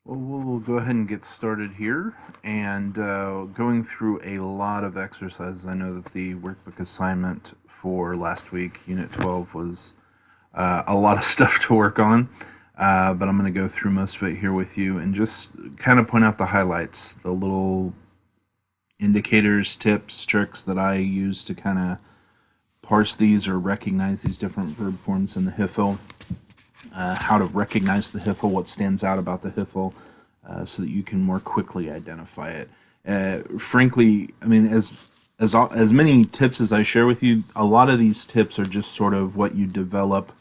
Well, we'll go ahead and get started here and going through a lot of exercises. I know that the workbook assignment for last week, Unit 12, was a lot of stuff to work on, but I'm going to go through most of it here with you and just kind of point out the highlights, the little indicators, tips, tricks that I use to kind of parse these or recognize these different verb forms in the HIFL. How to recognize the HIFL, what stands out about the HIFL, so that you can more quickly identify it. Frankly, I mean, as many tips as I share with you, a lot of these tips are just sort of what you develop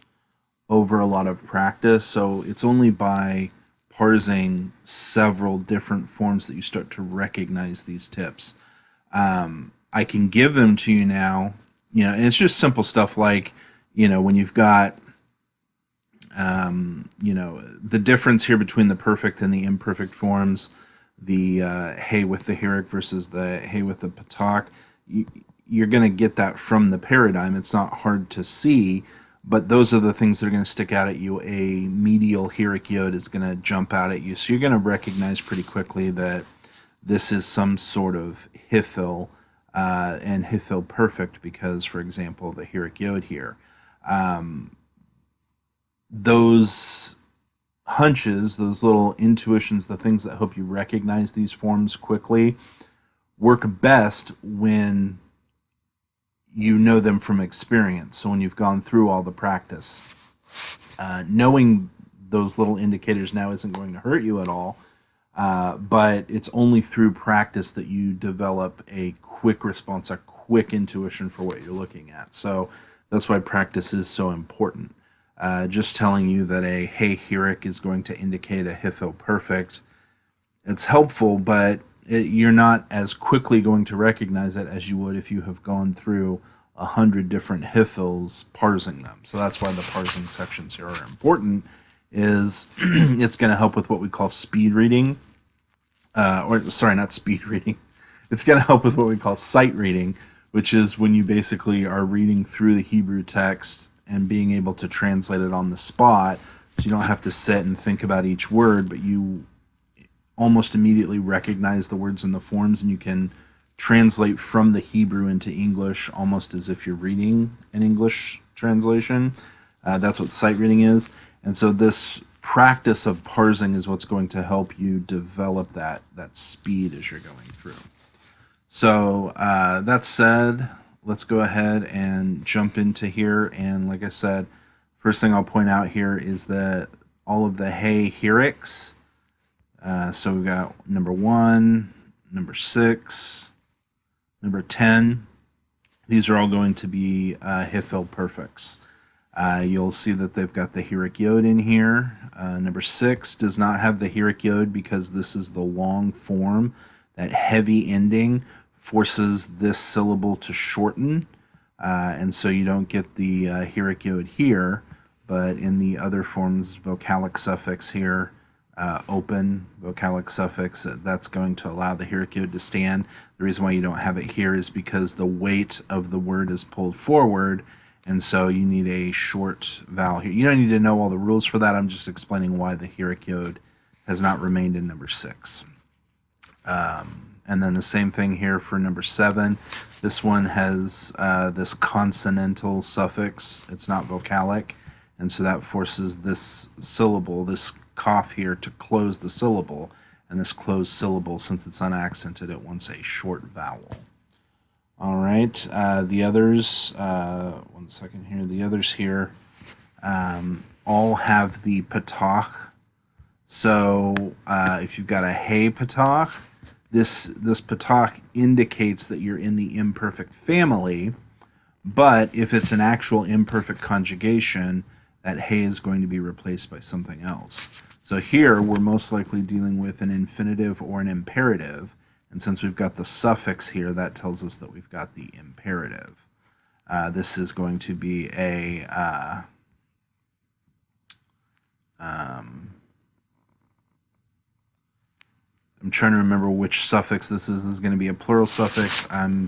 over a lot of practice. So it's only by parsing several different forms that you start to recognize these tips. I can give them to you now, and it's just simple stuff like, when you've got the difference here between the perfect and the imperfect forms, the hey with the Herrick versus the hey with the Patak, you're going to get that from the paradigm. It's not hard to see, but those are the things that are going to stick out at you. A medial Herrick yod is going to jump out at you, so you're going to recognize pretty quickly that this is some sort of HIFL, and HIFL perfect because, for example, the Herrick yod here. Those hunches, those little intuitions, the things that help you recognize these forms quickly, work best when you know them from experience. So when you've gone through all the practice, knowing those little indicators now isn't going to hurt you at all, but it's only through practice that you develop a quick response, a quick intuition for what you're looking at. So that's why practice is so important. Just telling you that a hey Herrick is going to indicate a HIFL perfect, it's helpful, but you're not as quickly going to recognize it as you would if you have gone through 100 different HIFLs parsing them. So that's why the parsing sections here are important. Is it's going to help with what we call speed reading, or sorry, not speed reading. It's going to help with what we call sight reading, which is when you basically are reading through the Hebrew text and being able to translate it on the spot, so you don't have to sit and think about each word, but you almost immediately recognize the words in the forms, and you can translate from the Hebrew into English almost as if you're reading an English translation. That's what sight reading is. And so this practice of parsing is what's going to help you develop that speed as you're going through. So that said, let's go ahead and jump into here. And like I said, first thing I'll point out here is that all of the hey Herricks. So we've got number 1, number 6, number 10. These are all going to be HIFL perfects. You'll see that they've got the Herrick yod in here. Number 6 does not have the Herrick yod because this is the long form. That heavy ending forces this syllable to shorten, and so you don't get the Herrick yod here, but in the other forms, vocalic suffix here, open vocalic suffix, that's going to allow the Herrick yod to stand. The reason why you don't have it here is because the weight of the word is pulled forward, and so you need a short vowel here. You don't need to know all the rules for that. I'm just explaining why the Herrick yod has not remained in number 6. And then the same thing here for number 7. This one has this consonantal suffix. It's not vocalic, and so that forces this syllable, this cough here, to close the syllable. And this closed syllable, since it's unaccented, it wants a short vowel. All right, the others, one second here, the others here all have the patach. So if you've got a hey patach, this patach indicates that you're in the imperfect family, but if it's an actual imperfect conjugation, that hey is going to be replaced by something else. So here we're most likely dealing with an infinitive or an imperative, and since we've got the suffix here, that tells us that we've got the imperative. This is going to be a I'm trying to remember which suffix this is. This is going to be a plural suffix. I'm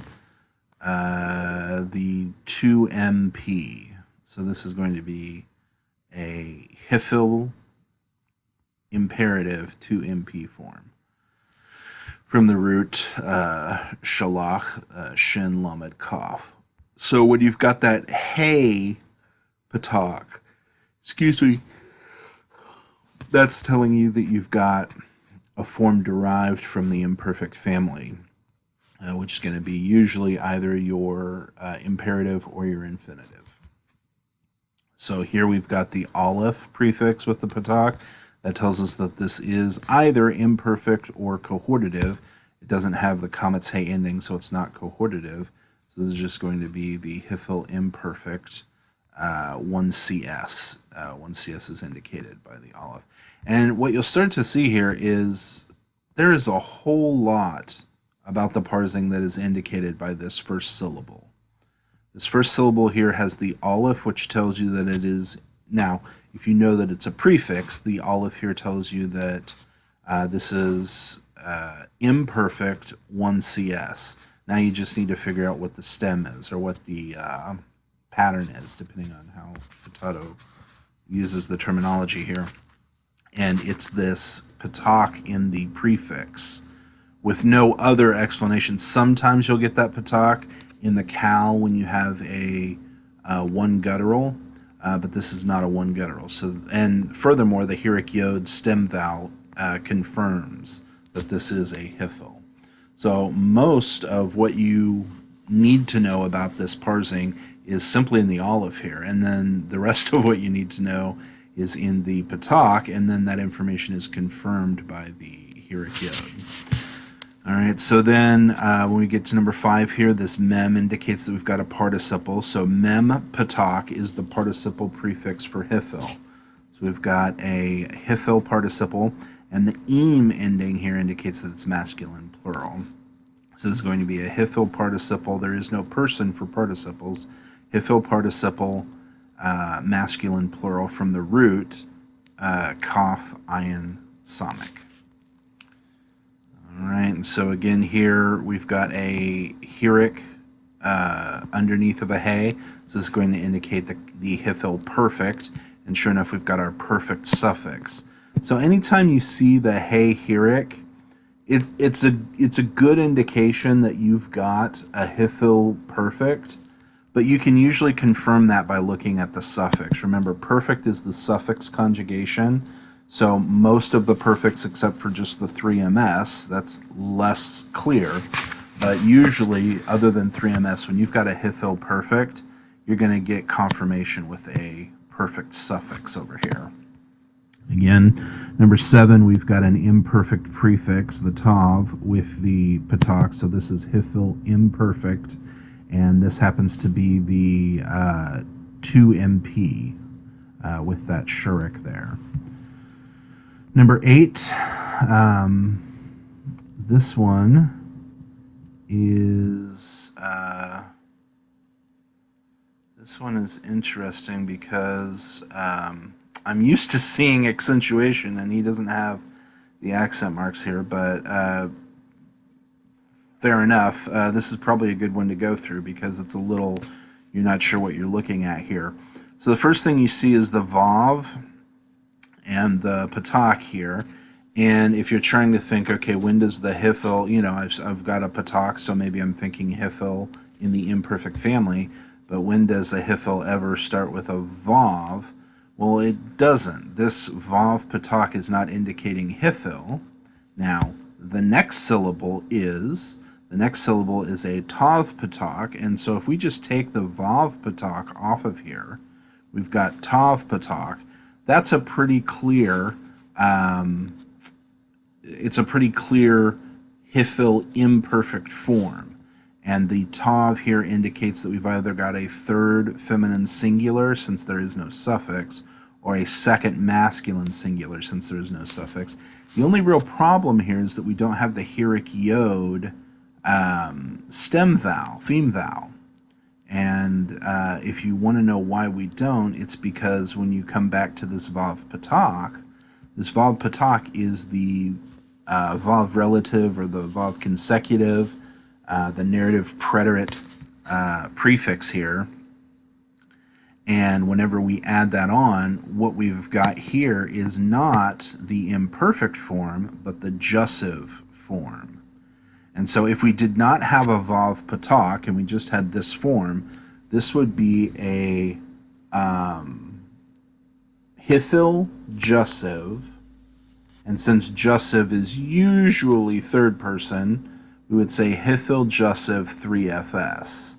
the 2MP. So this is going to be a HIFL imperative to MP form. From the root shalach, shin, lamed, kaf. So when you've got that hey patak, excuse me, that's telling you that you've got a form derived from the imperfect family, which is going to be usually either your imperative or your infinitive. So here we've got the aleph prefix with the patak. That tells us that this is either imperfect or cohortative. It doesn't have the comet's hey ending, so it's not cohortative. So this is just going to be the hifil imperfect 1CS. 1CS is indicated by the aleph. And what you'll start to see here is there is a whole lot about the parsing that is indicated by this first syllable. This first syllable here has the aleph, which tells you that it is, now, if you know that it's a prefix, the aleph here tells you that this is imperfect 1CS. Now you just need to figure out what the stem is, or what the pattern is, depending on how Futato uses the terminology here. And it's this patak in the prefix with no other explanation. Sometimes you'll get that patak in the cal when you have a one guttural, but this is not a one guttural. So, and furthermore, the hirik yod stem vowel confirms that this is a hifil. So most of what you need to know about this parsing is simply in the aleph here, and then the rest of what you need to know is in the patak, and then that information is confirmed by the hirik yod. All right, so then when we get to number 5 here, this mem indicates that we've got a participle. So mem patak is the participle prefix for hifil. So we've got a hifil participle, and the eem ending here indicates that it's masculine plural. So this is going to be a hifil participle. There is no person for participles. Hifil participle, masculine plural, from the root kaf ayin samik. All right, and so again here we've got a hirik underneath of a hey. So this is going to indicate the hifil perfect, and sure enough we've got our perfect suffix. So anytime you see the hey hirik, it's a good indication that you've got a hifil perfect, but you can usually confirm that by looking at the suffix. Remember, perfect is the suffix conjugation. So most of the perfects, except for just the 3ms, that's less clear. But usually, other than 3ms, when you've got a hifil perfect, you're going to get confirmation with a perfect suffix over here. Again, number 7, we've got an imperfect prefix, the tav, with the patak. So this is hifil imperfect, and this happens to be the 2MP with that shurik there. Number 8, this one is interesting because I'm used to seeing accentuation, and he doesn't have the accent marks here, but fair enough. This is probably a good one to go through because it's a little, you're not sure what you're looking at here. So the first thing you see is the vav and the patak here. And if you're trying to think, okay, when does the hifil, you know, I've got a patak, so maybe I'm thinking hifil in the imperfect family, but when does a hifil ever start with a vav? Well, it doesn't. This vav patak is not indicating hifil. Now, the next syllable is a tav patak, and so if we just take the vav patak off of here, we've got tav patak. That's a pretty clear, it's a pretty clear hifil imperfect form. And the tav here indicates that we've either got a third feminine singular, since there is no suffix, or a second masculine singular, since there is no suffix. The only real problem here is that we don't have the hirik yod stem vowel, theme vowel. And if you want to know why we don't, it's because when you come back to this vav patak is the vav relative or the vav consecutive, the narrative preterite prefix here. And whenever we add that on, what we've got here is not the imperfect form, but the jussive form. And so if we did not have a vav patak and we just had this form, this would be a hifil jussive. And since jussive is usually third person, we would say hifil jussive 3fs.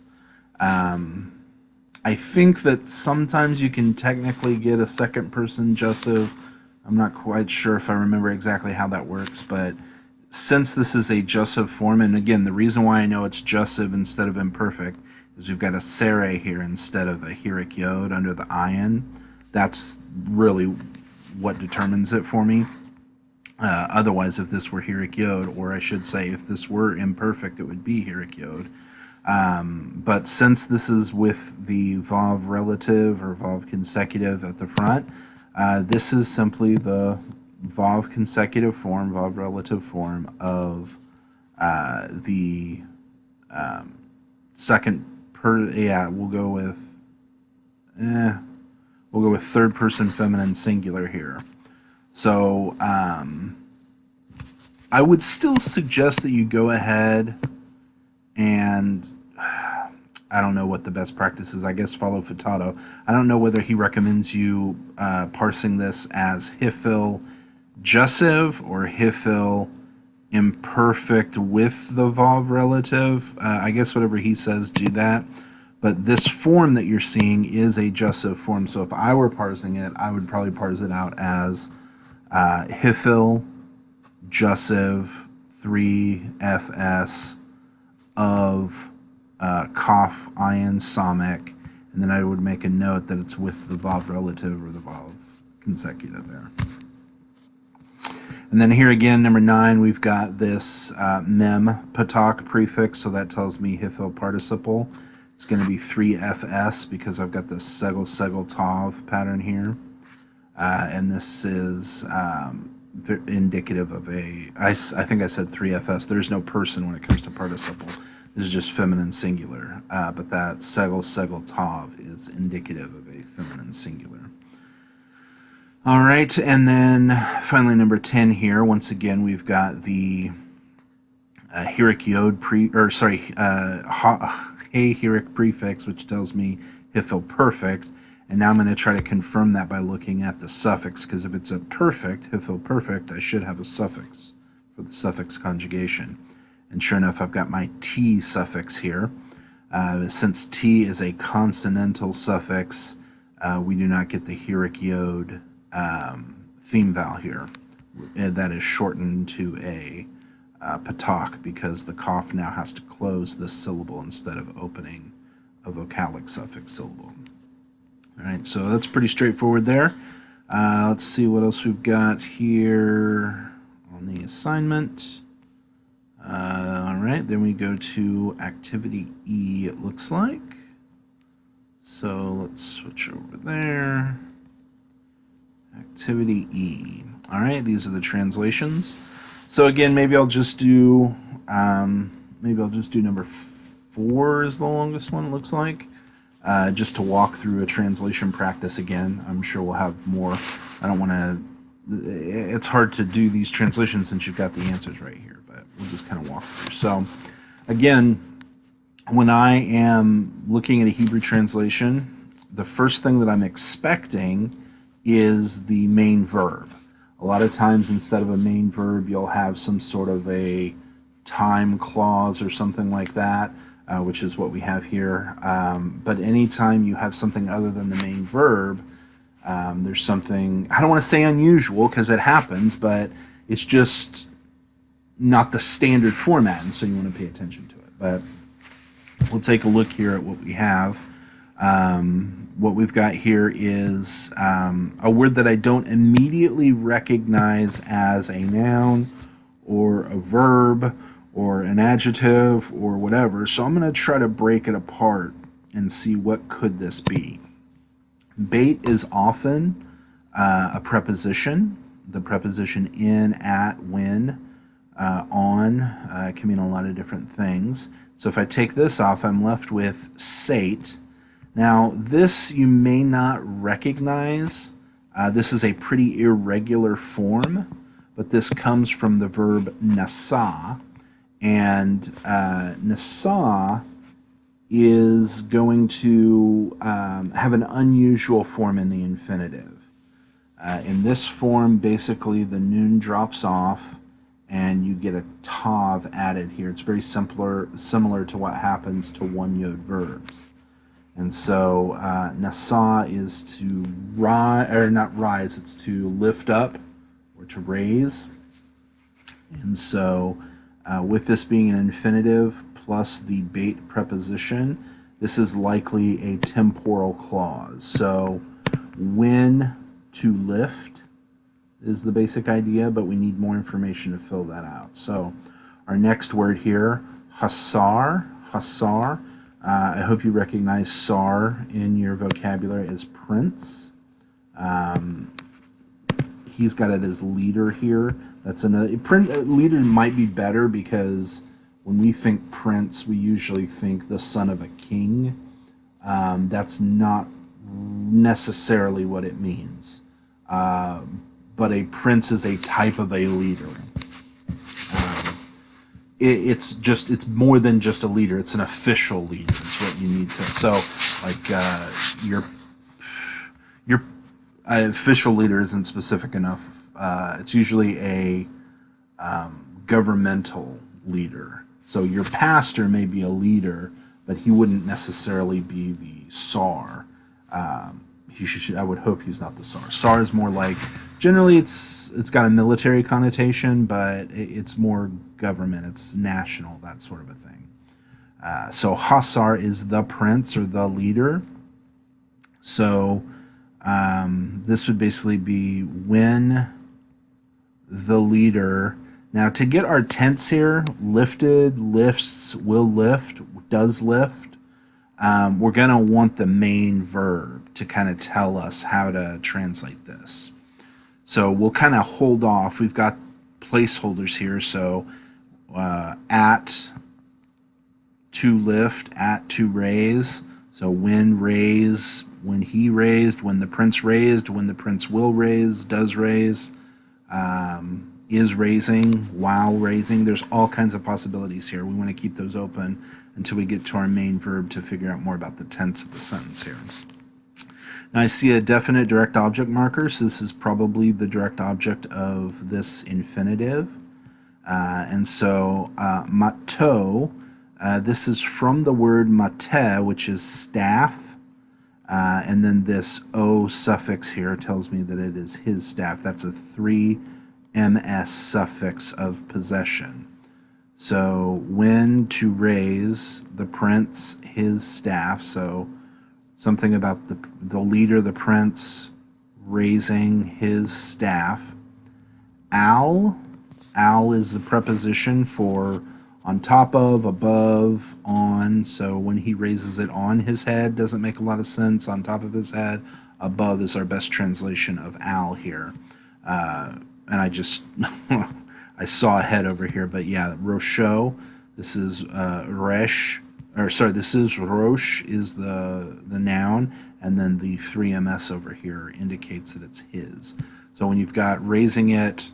I think that sometimes you can technically get a second person jussive. I'm not quite sure if I remember exactly how that works, but since this is a jussive form, and again, the reason why I know it's jussive instead of imperfect is we've got a sere here instead of a hirik yod under the ayin. That's really what determines it for me. Otherwise, if this were hirik yod, or I should say if this were imperfect, it would be hirik yod. But since this is with the vav relative or vav consecutive at the front, this is simply the vav consecutive form, vav relative form of the second we'll go with third person feminine singular here. So I would still suggest that you go ahead and I don't know what the best practice is. I guess follow Futato. I don't know whether he recommends you parsing this as hifil jussive or hifil imperfect with the vav relative. I guess whatever he says, do that. But this form that you're seeing is a jussive form. So if I were parsing it, I would probably parse it out as hifil jussive 3fs of kaf ayin samek, and then I would make a note that it's with the vav relative or the vav consecutive there. And then here again, number 9, we've got this mem patak prefix, so that tells me hifil participle. It's going to be 3fs because I've got this segel segel tav pattern here, and this is indicative of I think I said 3fs. There's no person when it comes to participle. This is just feminine singular, but that segel segel tav is indicative of a feminine singular. All right, and then finally number 10 here. Once again, we've got the hirik yod hey hirik prefix, which tells me hifil perfect. And now I'm going to try to confirm that by looking at the suffix, because if it's a perfect, hifil perfect, I should have a suffix for the suffix conjugation. And sure enough, I've got my T suffix here. Since T is a consonantal suffix, we do not get the hirik yod theme vowel here. That is shortened to a patak because the kaf now has to close this syllable instead of opening a vocalic suffix syllable. All right, so that's pretty straightforward there. Let's see what else we've got here on the assignment. All right, then we go to activity E, it looks like. So let's switch over there. Activity E. All right, these are the translations. So again, maybe I'll just do number 4 is the longest one, it looks like. Just to walk through a translation practice again. I'm sure we'll have more. I don't want to, it's hard to do these translations since you've got the answers right here, but we'll just kind of walk through. So again, when I am looking at a Hebrew translation, the first thing that I'm expecting is the main verb. A lot of times instead of a main verb, you'll have some sort of a time clause or something like that. Which is what we have here. But anytime you have something other than the main verb, there's something, I don't want to say unusual because it happens, but it's just not the standard format, and so you want to pay attention to it. But we'll take a look here at what we have. What we've got here is a word that I don't immediately recognize as a noun or a verb or an adjective or whatever. So I'm going to try to break it apart and see what could this be. Bait is often a preposition. The preposition in, at, when, on can mean a lot of different things. So if I take this off, I'm left with sate, Now, this you may not recognize. This is a pretty irregular form, but this comes from the verb nasa, and nasa is going to have an unusual form in the infinitive. In this form, basically the noon drops off and you get a tav added here. It's very similar to what happens to one-yod verbs. And so nasa is to rise, or not rise, it's to lift up or to raise. And so with this being an infinitive plus the bait preposition, this is likely a temporal clause. So when to lift is the basic idea, but we need more information to fill that out. So our next word here, hasar. I hope you recognize sar in your vocabulary as prince. He's got it as leader here. That's another. Leader might be better because when we think prince, we usually think the son of a king. That's not necessarily what it means. But a prince is a type of a leader. It's more than just a leader. It's an official leader. It's what you need to. So, like your official leader isn't specific enough. It's usually a governmental leader. So your pastor may be a leader, but he wouldn't necessarily be the SAR. I would hope he's not the SAR. SAR is more like, generally it's got a military connotation, but it's more government. It's national, that sort of a thing. So Hasar is the prince or the leader. So this would basically be when the leader. Now to get our tense here, lifted, lifts, will lift, does lift, we're going to want the main verb to kind of tell us how to translate this. So we'll kind of hold off. We've got placeholders here. So at, to lift, at, to raise. So when raise, when he raised, when the prince raised, when the prince will raise, does raise, is raising, while raising. There's all kinds of possibilities here. We want to keep those open until we get to our main verb to figure out more about the tense of the sentence here. Now I see a definite direct object marker, so this is probably the direct object of this infinitive. And so mato, this is from the word mate, which is staff, and then this o suffix here tells me that it is his staff. That's a 3ms suffix of possession. So when to raise, the prince, his staff, so something about the leader, the prince, raising his staff. Al is the preposition for on top of, above, on. So when he raises it on his head, doesn't make a lot of sense. On top of his head, above is our best translation of al here. And I just, I saw a head over here, but yeah, Rosho, this is Resh, or sorry, this is Rosh is the noun, and then the 3ms over here indicates that it's his. So when you've got raising it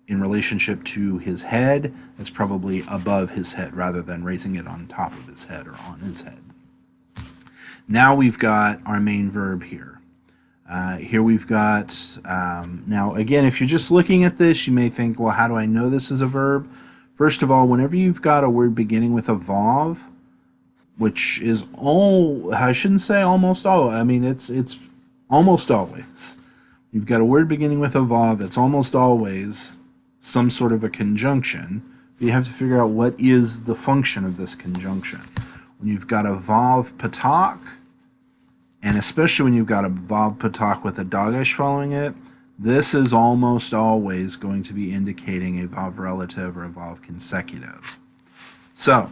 in relationship to his head, it's probably above his head rather than raising it on top of his head or on his head. Now we've got our main verb here. Here we've got, now again, if you're just looking at this, you may think, well, how do I know this is a verb? First of all, whenever you've got a word beginning with a vav, which is I shouldn't say almost all, I mean, it's almost always. You've got a word beginning with a vav, it's almost always some sort of a conjunction. But you have to figure out what is the function of this conjunction. When you've got a vav patak, and especially when you've got a vav patak with a dagesh following it, this is almost always going to be indicating a vav relative or a vav consecutive. So,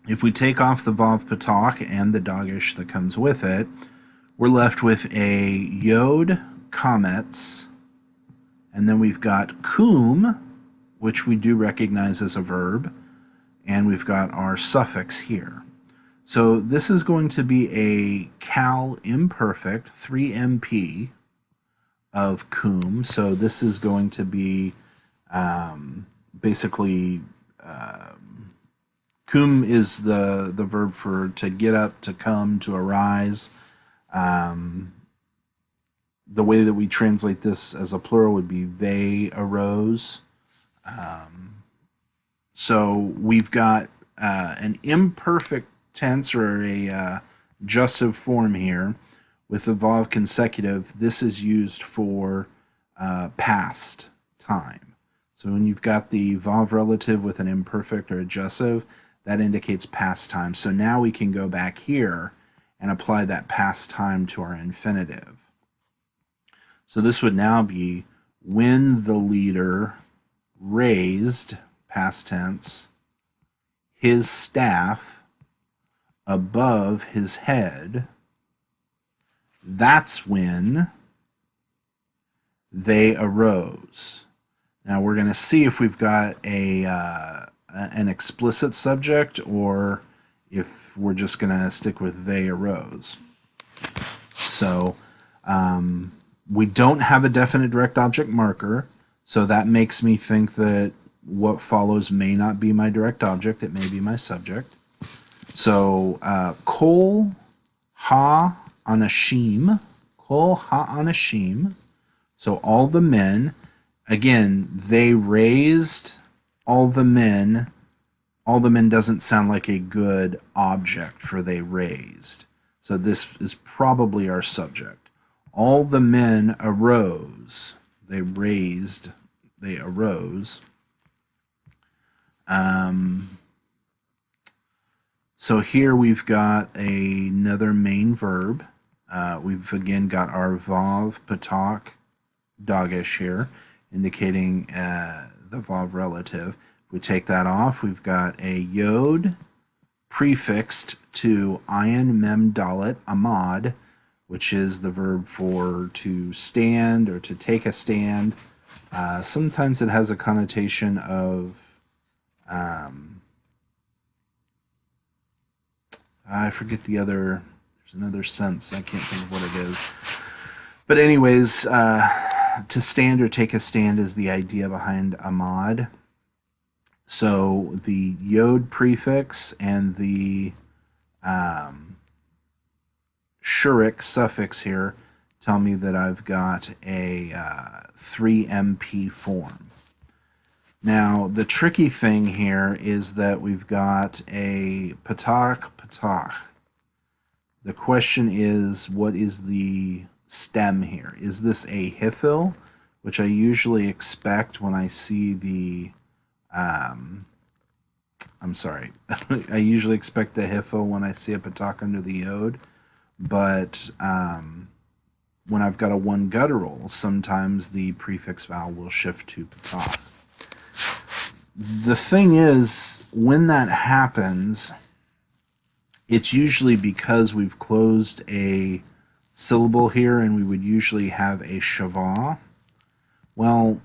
if we take off the vav patak and the dagesh that comes with it, we're left with a yod comets, and then we've got kum, which we do recognize as a verb, and we've got our suffix here. So this is going to be a cal imperfect 3MP of cum. So this is going to be basically cum is the verb for to get up, to come, to arise. The way that we translate this as a plural would be they arose. So we've got an imperfect tense or a adjussive form here with the vav consecutive. This is used for past time. So when you've got the vav relative with an imperfect or adjussive, that indicates past time. So now we can go back here and apply that past time to our infinitive. So this would now be when the leader raised, past tense, his staff above his head, that's when they arose. Now we're going to see if we've got an explicit subject or if we're just going to stick with they arose. So we don't have a definite direct object marker, so that makes me think that what follows may not be my direct object, it may be my subject. So kol ha anashim, kol ha anashim, so all the men, again, they raised all the men. All the men doesn't sound like a good object for they raised. So this is probably our subject. All the men arose. They raised. They arose. So here we've got another main verb. We've again got our vav, patak, dagish here, indicating the vav relative. If we take that off, we've got a yod prefixed to ayin mem dalet amad, which is the verb for to stand or to take a stand. Sometimes it has a connotation of I forget the other, there's another sense, I can't think of what it is. But anyways, to stand or take a stand is the idea behind amad. So the yod prefix and the shurik suffix here tell me that I've got a 3MP form. Now, the tricky thing here is that we've got a patak, patak. The question is, what is the stem here? Is this a hifil, which I usually expect when I see the, I'm sorry, I usually expect a hifil when I see a patak under the yod, but when I've got a one guttural, sometimes the prefix vowel will shift to patak. The thing is, when that happens, it's usually because we've closed a syllable here and we would usually have a shavah. Well,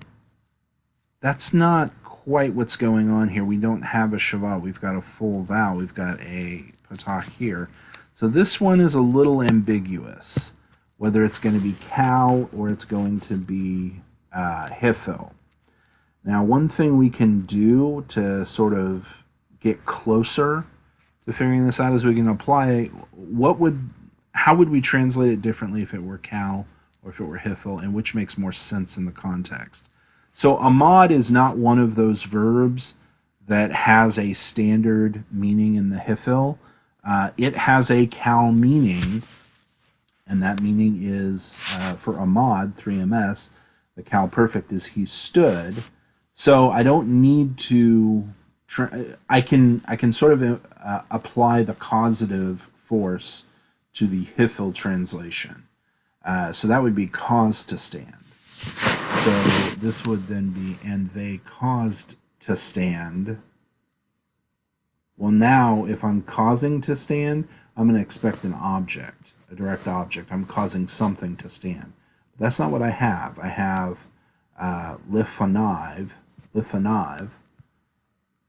that's not quite what's going on here. We don't have a shavah. We've got a full vowel. We've got a patak here. So this one is a little ambiguous, whether it's going to be cal or it's going to be hifil. Now, one thing we can do to sort of get closer to figuring this out is we can apply how would we translate it differently if it were cal or if it were hifil, and which makes more sense in the context. So amad is not one of those verbs that has a standard meaning in the hifil. It has a cal meaning, and that meaning is for amad, 3ms, the cal perfect is he stood. So I don't need to, I can sort of apply the causative force to the hifil translation. So that would be cause to stand. So this would then be, and they caused to stand. Well, now if I'm causing to stand, I'm going to expect an object, a direct object. I'm causing something to stand. But that's not what I have. I have lifanav,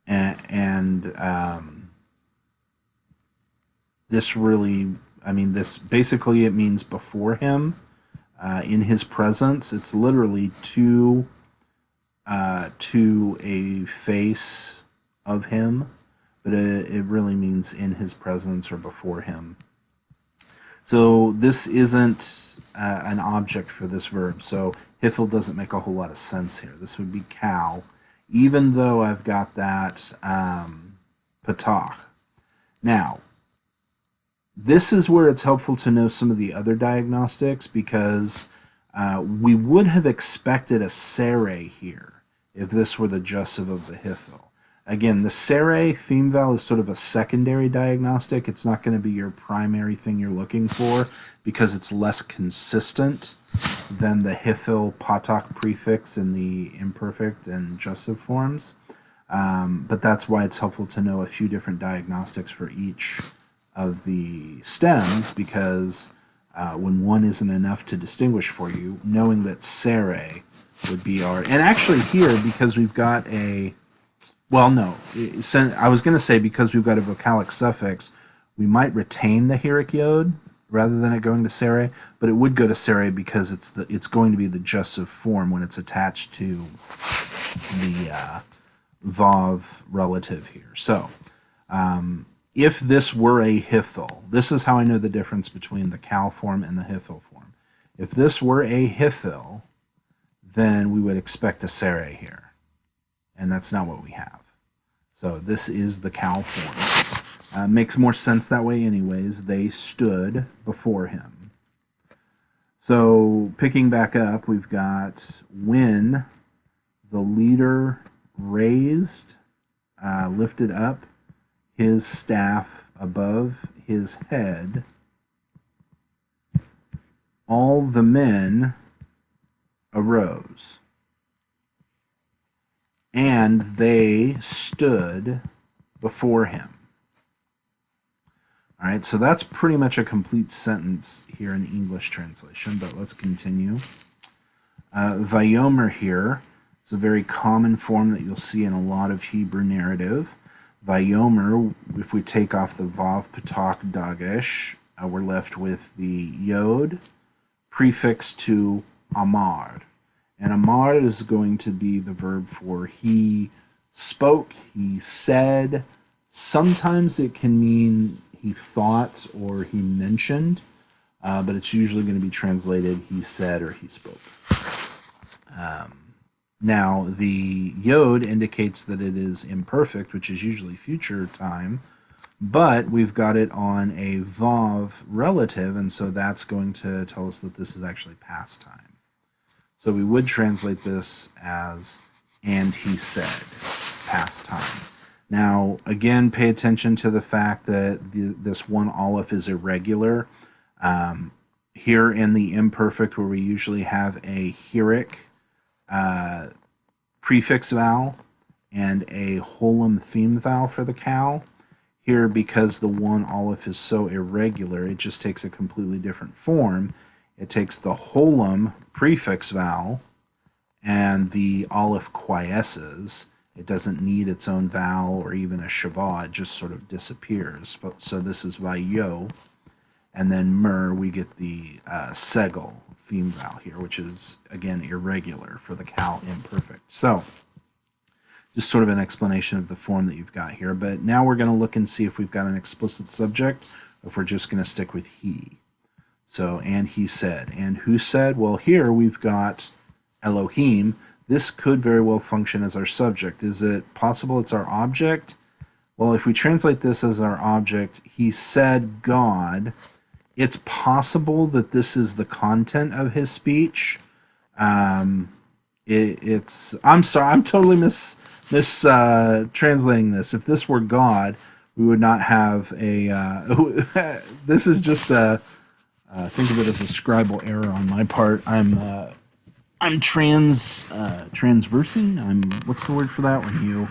and this really, I mean, this basically it means before him, in his presence. It's literally to a face of him, but it really means in his presence or before him. So this isn't an object for this verb. So hifil doesn't make a whole lot of sense here. This would be cal, even though I've got that patach. Now, this is where it's helpful to know some of the other diagnostics, because we would have expected a sere here if this were the jussive of the hifil. Again, the sere theme vowel is sort of a secondary diagnostic. It's not going to be your primary thing you're looking for because it's less consistent than the hifil patach prefix in the imperfect and jussive forms. But that's why it's helpful to know a few different diagnostics for each of the stems, because when one isn't enough to distinguish for you, knowing that sere would be our... And actually here, because we've got a... Well, no. I was going to say because we've got a vocalic suffix, we might retain the heroic yod rather than it going to sere, but it would go to sere because it's going to be the jussive form when it's attached to the vav relative here. So, if this were a hifil, this is how I know the difference between the cal form and the hifil form. If this were a hifil, then we would expect a sere here, and that's not what we have. So this is the cal form. Makes more sense that way anyways. They stood before him. So picking back up, we've got when the leader raised, lifted up his staff above his head, all the men arose, and they stood before him. All right, so that's pretty much a complete sentence here in English translation, but let's continue. Vayomer here is a very common form that you'll see in a lot of Hebrew narrative. Vayomer, if we take off the vav patach dagesh, we're left with the yod prefix to amar. And amar is going to be the verb for he spoke, he said. Sometimes it can mean he thought or he mentioned, but it's usually going to be translated he said or he spoke. Now, the yod indicates that it is imperfect, which is usually future time, but we've got it on a vav relative, and so that's going to tell us that this is actually past time. So we would translate this as, and he said, past time. Now, again, pay attention to the fact that this one aleph is irregular. Here in the imperfect, where we usually have a heroic prefix vowel and a holum theme vowel for the cal, here, because the one aleph is so irregular, it just takes a completely different form. It takes the holum prefix vowel and the aleph quiesces. It doesn't need its own vowel or even a shavah. It just sort of disappears. So this is vayo. And then mer, we get the segel theme vowel here, which is, again, irregular for the cal imperfect. So just sort of an explanation of the form that you've got here. But now we're going to look and see if we've got an explicit subject, or if we're just going to stick with he. So, and he said. And who said? Well, here we've got Elohim. This could very well function as our subject. Is it possible it's our object? Well, if we translate this as our object, he said God, it's possible that this is the content of his speech. I'm sorry, I'm totally translating this. If this were God, we would not have a... this is just a... think of it as a scribal error on my part. I'm transversing. What's the word for that when you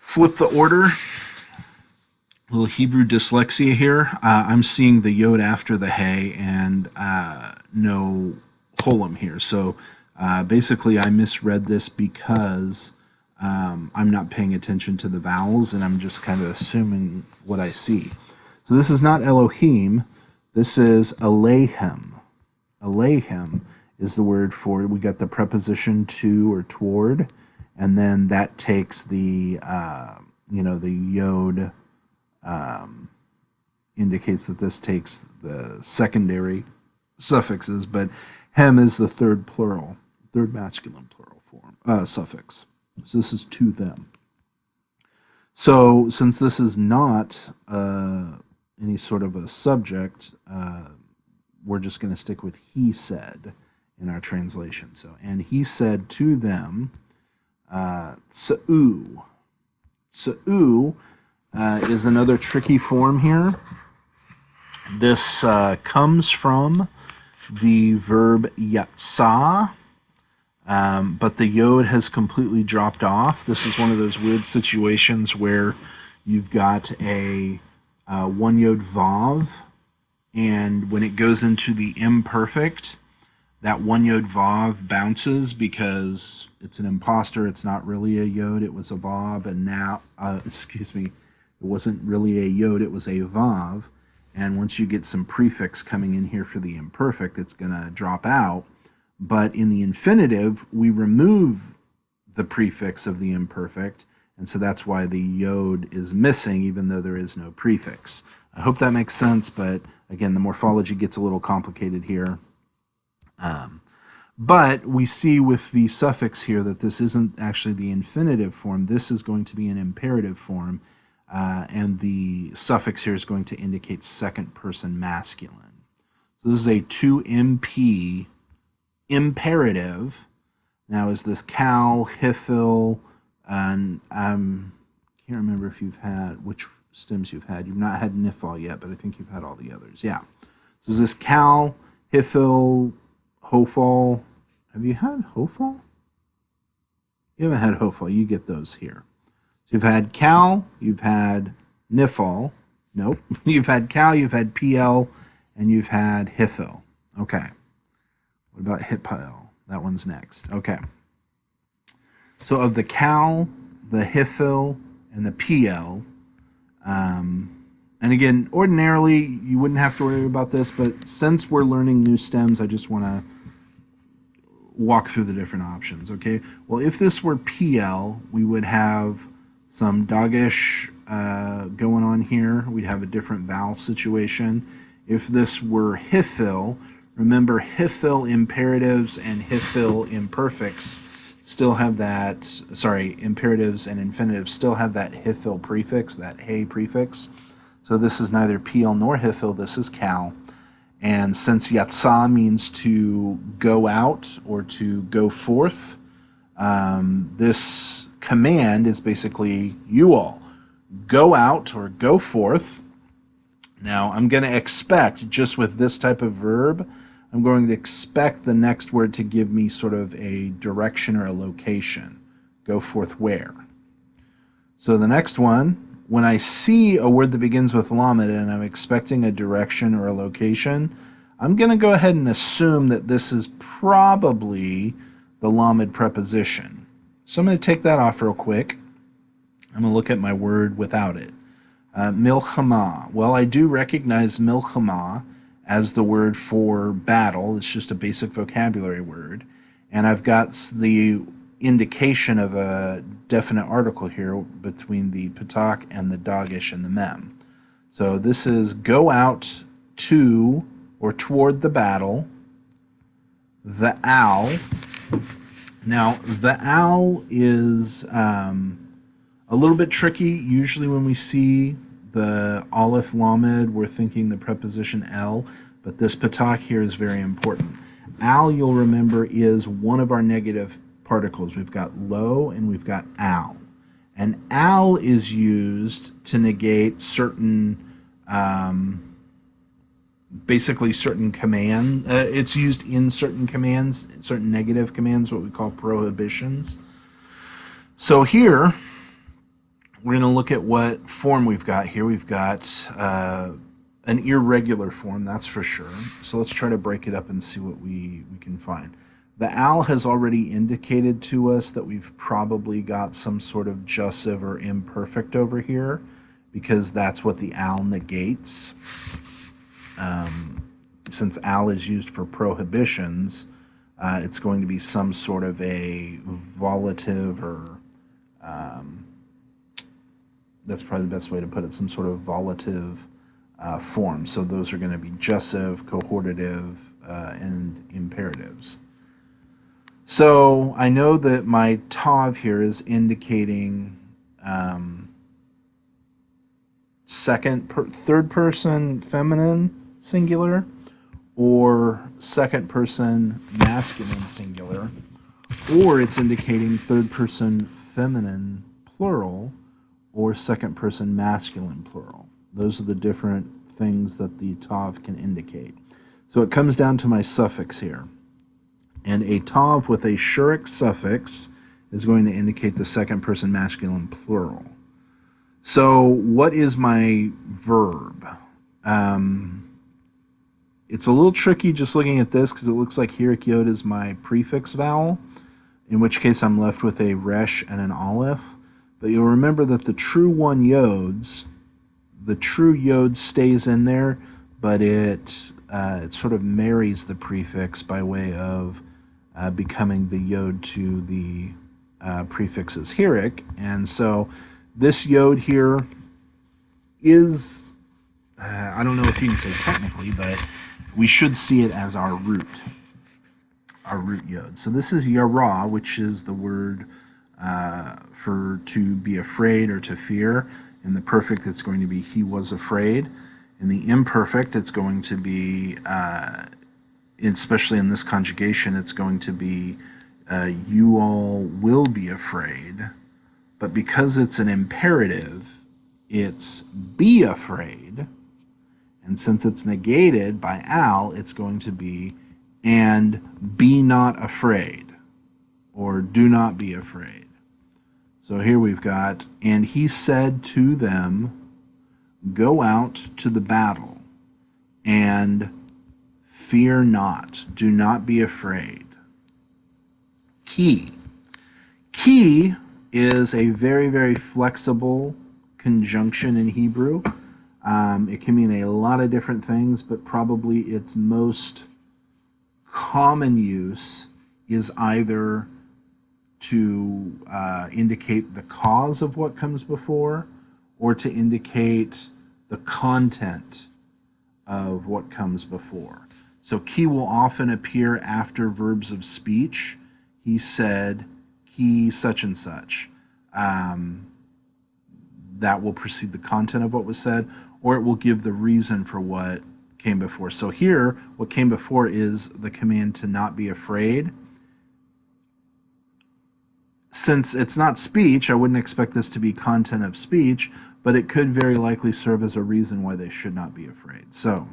flip the order? A little Hebrew dyslexia here. I'm seeing the yod after the hay and no holum here. So basically, I misread this because I'm not paying attention to the vowels and I'm just kind of assuming what I see. So this is not Elohim. This is Alehem. Alehem is the word for, we got the preposition to or toward, and then that takes the, the yod indicates that this takes the secondary suffixes, but hem is the third masculine plural form, suffix. So this is to them. So since this is not any sort of a subject, we're just going to stick with he said in our translation. So, and he said to them, Tsa'u. Tsa'u is another tricky form here. This comes from the verb yatsa, but the yod has completely dropped off. This is one of those weird situations where you've got a one yod vav, and when it goes into the imperfect, that one yod vav bounces because it's an imposter. It's not really a yod, it was a vav, and now, it wasn't really a yod, it was a vav. And once you get some prefix coming in here for the imperfect, it's going to drop out. But in the infinitive, we remove the prefix of the imperfect, and so that's why the yod is missing, even though there is no prefix. I hope that makes sense, but again, the morphology gets a little complicated here. But we see with the suffix here that this isn't actually the infinitive form. This is going to be an imperative form, and the suffix here is going to indicate second person masculine. So this is a 2MP imperative. Now, is this Cal, Hifil, and can't remember if you've had which stems you've had. You've not had Nifal yet, but I think you've had all the others. Yeah. So is this Cal, Hifil, Hofal? Have you had Hofal? You haven't had Hofal. You get those here. So you've had Cal, you've had Nifal. Nope. You've had Cal, you've had PL, and you've had Hifil. Okay. What about Hipil? That one's next. Okay. So of the Cal, the Hifil, and the PL, and again, ordinarily, you wouldn't have to worry about this, but since we're learning new stems, I just want to walk through the different options, okay? Well, if this were PL, we would have some doggish going on here. We'd have a different vowel situation. If this were Hifil, remember Hifil imperatives and Hifil imperfects still have that, imperatives and infinitives still have that Hifil prefix, that hey prefix. So this is neither PL nor Hifil, this is Cal. And since Yatsa means to go out or to go forth, this command is basically you all. Go out or go forth. Now I'm going to expect, just with this type of verb, I'm going to expect the next word to give me sort of a direction or a location. Go forth where? So the next one, when I see a word that begins with lamed and I'm expecting a direction or a location, I'm going to go ahead and assume that this is probably the lamed preposition. So I'm going to take that off real quick. I'm going to look at my word without it. Milchama. Well, I do recognize milchama as the word for battle. It's just a basic vocabulary word. And I've got the indication of a definite article here between the patak and the doggish and the mem. So this is go out to or toward the battle. The owl. Now, the owl is a little bit tricky. Usually when we see the Aleph Lamed, we're thinking the preposition el, but this patak here is very important. Al, you'll remember, is one of our negative particles. We've got lo and we've got al. And al is used to negate certain, basically certain command. It's used in certain commands, certain negative commands, what we call prohibitions. So here, we're going to look at what form we've got here. We've got an irregular form, that's for sure. So let's try to break it up and see what we can find. The al has already indicated to us that we've probably got some sort of jussive or imperfect over here, because that's what the al negates. Since al is used for prohibitions, it's going to be some sort of a volative, or that's probably the best way to put it, some sort of volative form. So those are going to be jussive, cohortative, and imperatives. So I know that my tav here is indicating third person feminine singular, or second person masculine singular, or it's indicating third person feminine plural, or second person masculine plural. Those are the different things that the tav can indicate. So it comes down to my suffix here. And a tav with a shuric suffix is going to indicate the second person masculine plural. So what is my verb? It's a little tricky just looking at this because it looks like hirik yod is my prefix vowel, in which case I'm left with a resh and an aleph. But you'll remember that the true yod stays in there, but it sort of marries the prefix by way of becoming the yod to the prefixes hirik. And so this yod here is, I don't know if you can say technically, but we should see it as our root yod. So this is yara, which is the word for to be afraid or to fear. In the perfect, it's going to be he was afraid. In the imperfect, it's going to be, especially in this conjugation, it's going to be you all will be afraid. But because it's an imperative, it's be afraid. And since it's negated by al, it's going to be and be not afraid, or do not be afraid. So here we've got, and he said to them, go out to the battle and fear not, do not be afraid. Ki. Ki is a very, very flexible conjunction in Hebrew. It can mean a lot of different things, but probably its most common use is either to indicate the cause of what comes before, or to indicate the content of what comes before. So ki will often appear after verbs of speech. He said, ki such and such. That will precede the content of what was said, or it will give the reason for what came before. So here, what came before is the command to not be afraid. Since it's not speech, I wouldn't expect this to be content of speech, but it could very likely serve as a reason why they should not be afraid. So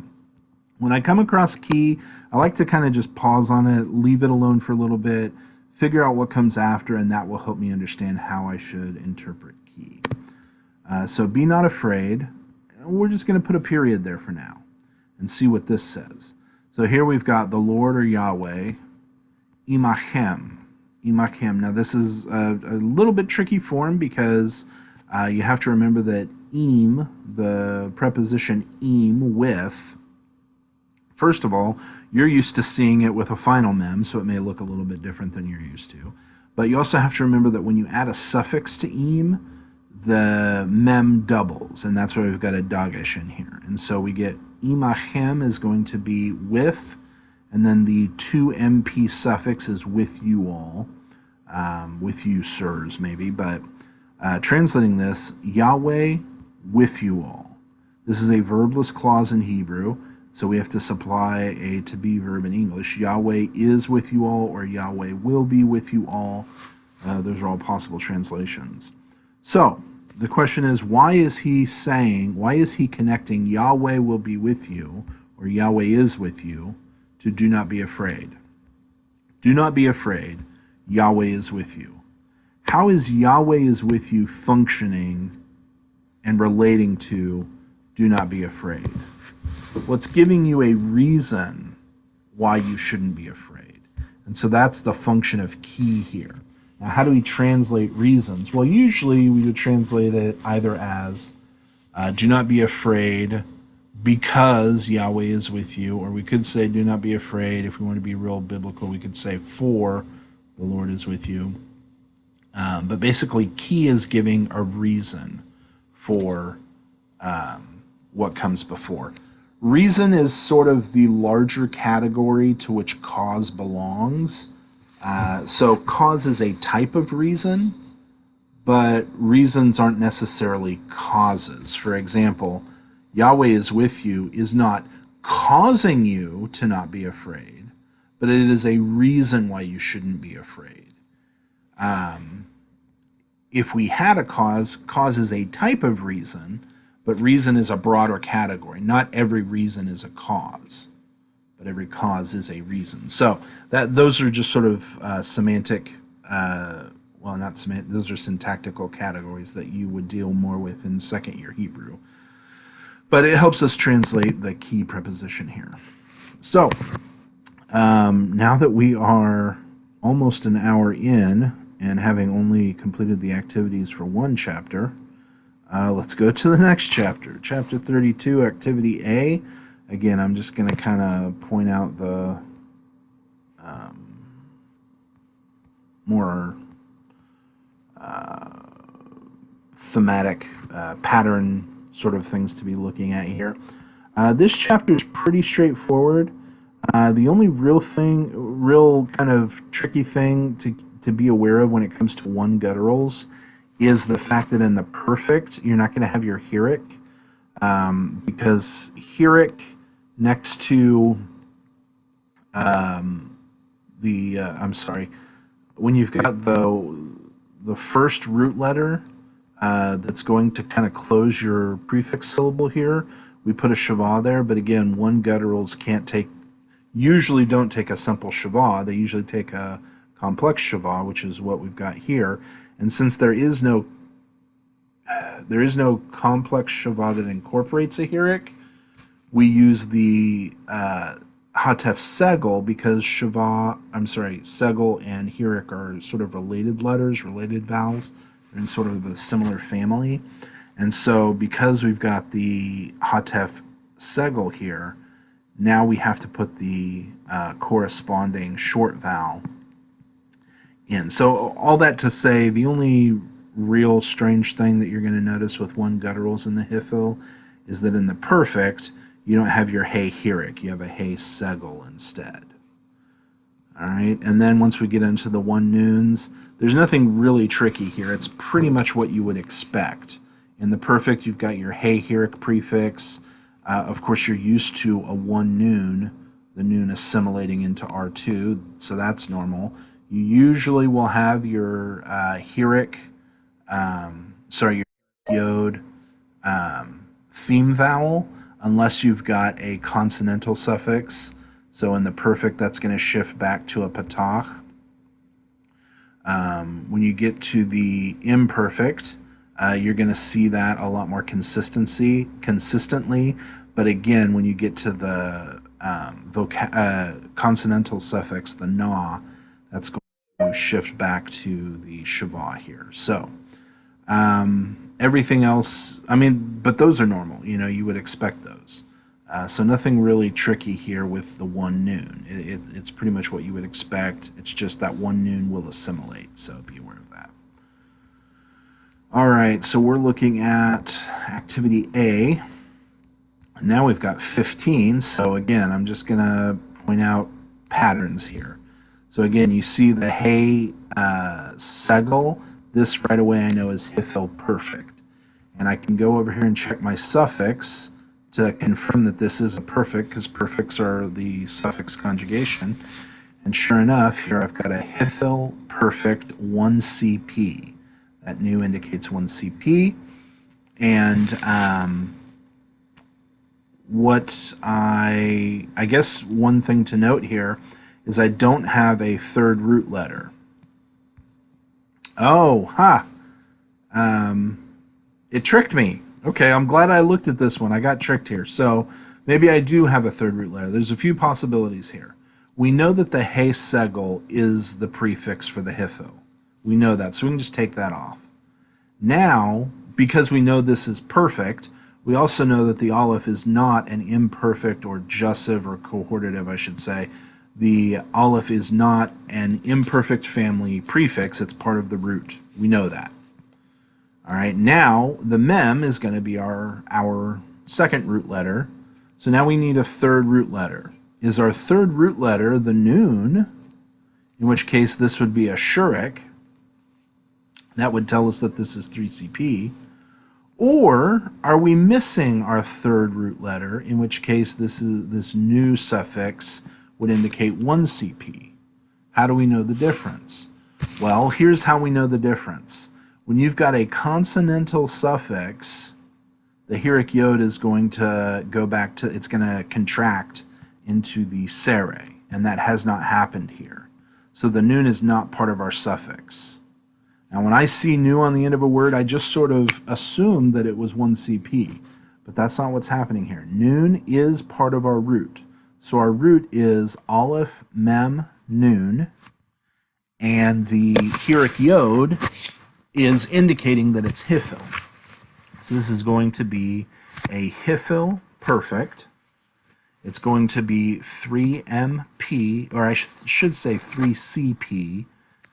when I come across ki, I like to kind of just pause on it, leave it alone for a little bit, figure out what comes after, and that will help me understand how I should interpret ki. So be not afraid. We're just going to put a period there for now and see what this says. So here we've got the Lord, or Yahweh, imachem. Imachem. Now this is a little bit tricky form because you have to remember that im, the preposition im, with, first of all, you're used to seeing it with a final mem, so it may look a little bit different than you're used to. But you also have to remember that when you add a suffix to im, the mem doubles, and that's why we've got a dagesh in here. And so we get imachem is going to be with, and then the 2mp suffix is with you all, with you sirs maybe, but translating this, Yahweh with you all. This is a verbless clause in Hebrew, so we have to supply a to be verb in English. Yahweh is with you all, or Yahweh will be with you all. Those are all possible translations. So the question is, why is he connecting Yahweh will be with you, or Yahweh is with you, to do not be afraid? Do not be afraid, Yahweh is with you. How is Yahweh is with you functioning and relating to do not be afraid? Well, it's giving you a reason why you shouldn't be afraid. And so that's the function of ki here. Now, how do we translate reasons? Well, usually we would translate it either as Do not be afraid because Yahweh is with you. Or we could say, do not be afraid. If we want to be real biblical, we could say, for the Lord is with you. But basically, key is giving a reason for what comes before. Reason is sort of the larger category to which cause belongs. So cause is a type of reason, but reasons aren't necessarily causes. For example, Yahweh is with you is not causing you to not be afraid, but it is a reason why you shouldn't be afraid. If we had a cause is a type of reason, but reason is a broader category. Not every reason is a cause, but every cause is a reason. So those are just sort of semantic, well, not semantic, those are syntactical categories that you would deal more with in second year Hebrew. But it helps us translate the key preposition here. So now that we are almost an hour in and having only completed the activities for one chapter, let's go to the next chapter. Chapter 32, Activity A. Again, I'm just going to kind of point out the more thematic pattern sort of things to be looking at here. This chapter is pretty straightforward. The only real kind of tricky thing to be aware of when it comes to one gutturals is the fact that in the perfect, you're not going to have your heroic, because heroic next to when you've got the first root letter that's going to kind of close your prefix syllable here, we put a shavah there. But again, one gutturals usually don't take a simple shavah. They usually take a complex shavah, which is what we've got here. And since there is no complex shavah that incorporates a heroic, we use the hatef segel, because segel and heroic are sort of related letters, related vowels. They're in sort of a similar family. And so because we've got the hatef segel here, now we have to put the corresponding short vowel in. So all that to say, the only real strange thing that you're going to notice with one gutturals in the hifil is that in the perfect, you don't have your hey heroic, you have a hey segel instead. All right, and then once we get into the one noons, there's nothing really tricky here. It's pretty much what you would expect. In the perfect, you've got your hey heroic prefix. Of course, you're used to a one noon, the noon assimilating into R2, so that's normal. You usually will have your heroic, your yod theme vowel, unless you've got a consonantal suffix. So in the perfect, that's going to shift back to a patach. When you get to the imperfect, you're going to see that a lot more consistently. But again, when you get to the consonantal suffix, the na, that's going to shift back to the shavah here. So everything else, but those are normal. You would expect those. So nothing really tricky here with the one noon. It's pretty much what you would expect. It's just that one noon will assimilate, so be aware of that. All right, so we're looking at activity A. Now we've got 15, so again, I'm just going to point out patterns here. So again, you see the hey segel. This right away I know is hifil perfect. And I can go over here and check my suffix to confirm that this is a perfect, because perfects are the suffix conjugation. And sure enough, here I've got a hifil perfect 1CP. That new indicates 1CP. And what I guess one thing to note here is I don't have a third root letter. Oh, it tricked me. Okay, I'm glad I looked at this one. I got tricked here. So maybe I do have a third root letter. There's a few possibilities here. We know that the hey segel is the prefix for the hifil. We know that, so we can just take that off. Now, because we know this is perfect, We also know that the aleph is not an imperfect or jussive or cohortative, I should say. The aleph is not an imperfect family prefix. It's part of the root. We know that. All right, now the mem is going to be our second root letter. So now we need a third root letter. Is our third root letter the nun, in which case this would be a shurik? That would tell us that this is 3CP. Or are we missing our third root letter, in which case this new suffix would indicate 1CP? How do we know the difference? Well, here's how we know the difference. When you've got a consonantal suffix, the hirik yod is going to go back to, it's going to contract into the sere, and that has not happened here. So the nun is not part of our suffix. Now when I see nu on the end of a word, I just sort of assume that it was 1CP, but that's not what's happening here. Nun is part of our root. So our root is aleph, mem, nun, and the hirik yod is indicating that it's hifil. So this is going to be a hifil perfect. It's going to be 3MP, or I should say 3CP,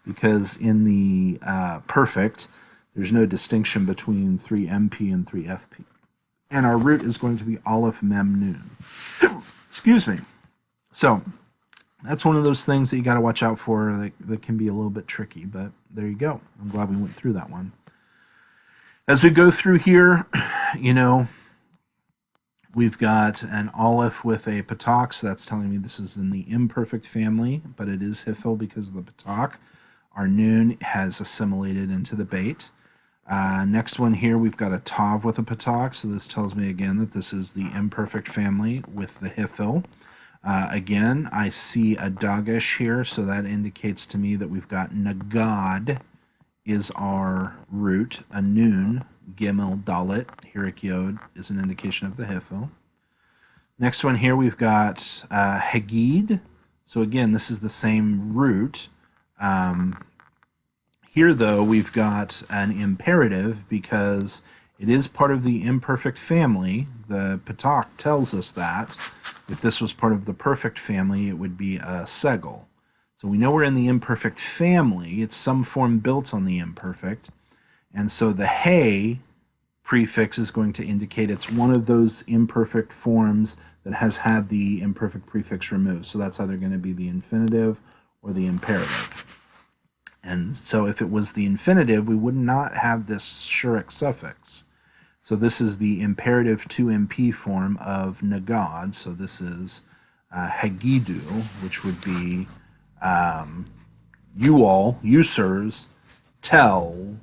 because in the perfect, there's no distinction between 3MP and 3FP. And our root is going to be aleph, mem, nun. Excuse me. So that's one of those things that you got to watch out for that can be a little bit tricky, but there you go. I'm glad we went through that one. As we go through here, you know, we've got an aleph with a patak, so that's telling me this is in the imperfect family, but it is hifil because of the patak. Our nun has assimilated into the bait. Next one here, we've got a tav with a patak, so this tells me again that this is the imperfect family with the hifil. Again, I see a dagesh here, so that indicates to me that we've got nagad is our root, a nun, gimel, dalet, hirik yod is an indication of the hifil. Next one here, we've got hagid. So again, this is the same root. Here, though, we've got an imperative because it is part of the imperfect family. The patak tells us that. If this was part of the perfect family, it would be a segel. So we know we're in the imperfect family. It's some form built on the imperfect. And so the hey prefix is going to indicate it's one of those imperfect forms that has had the imperfect prefix removed. So that's either going to be the infinitive or the imperative. And so if it was the infinitive, we would not have this shurik suffix. So this is the imperative 2MP form of nagad. So this is hagidu, which would be you all, you sirs, tell,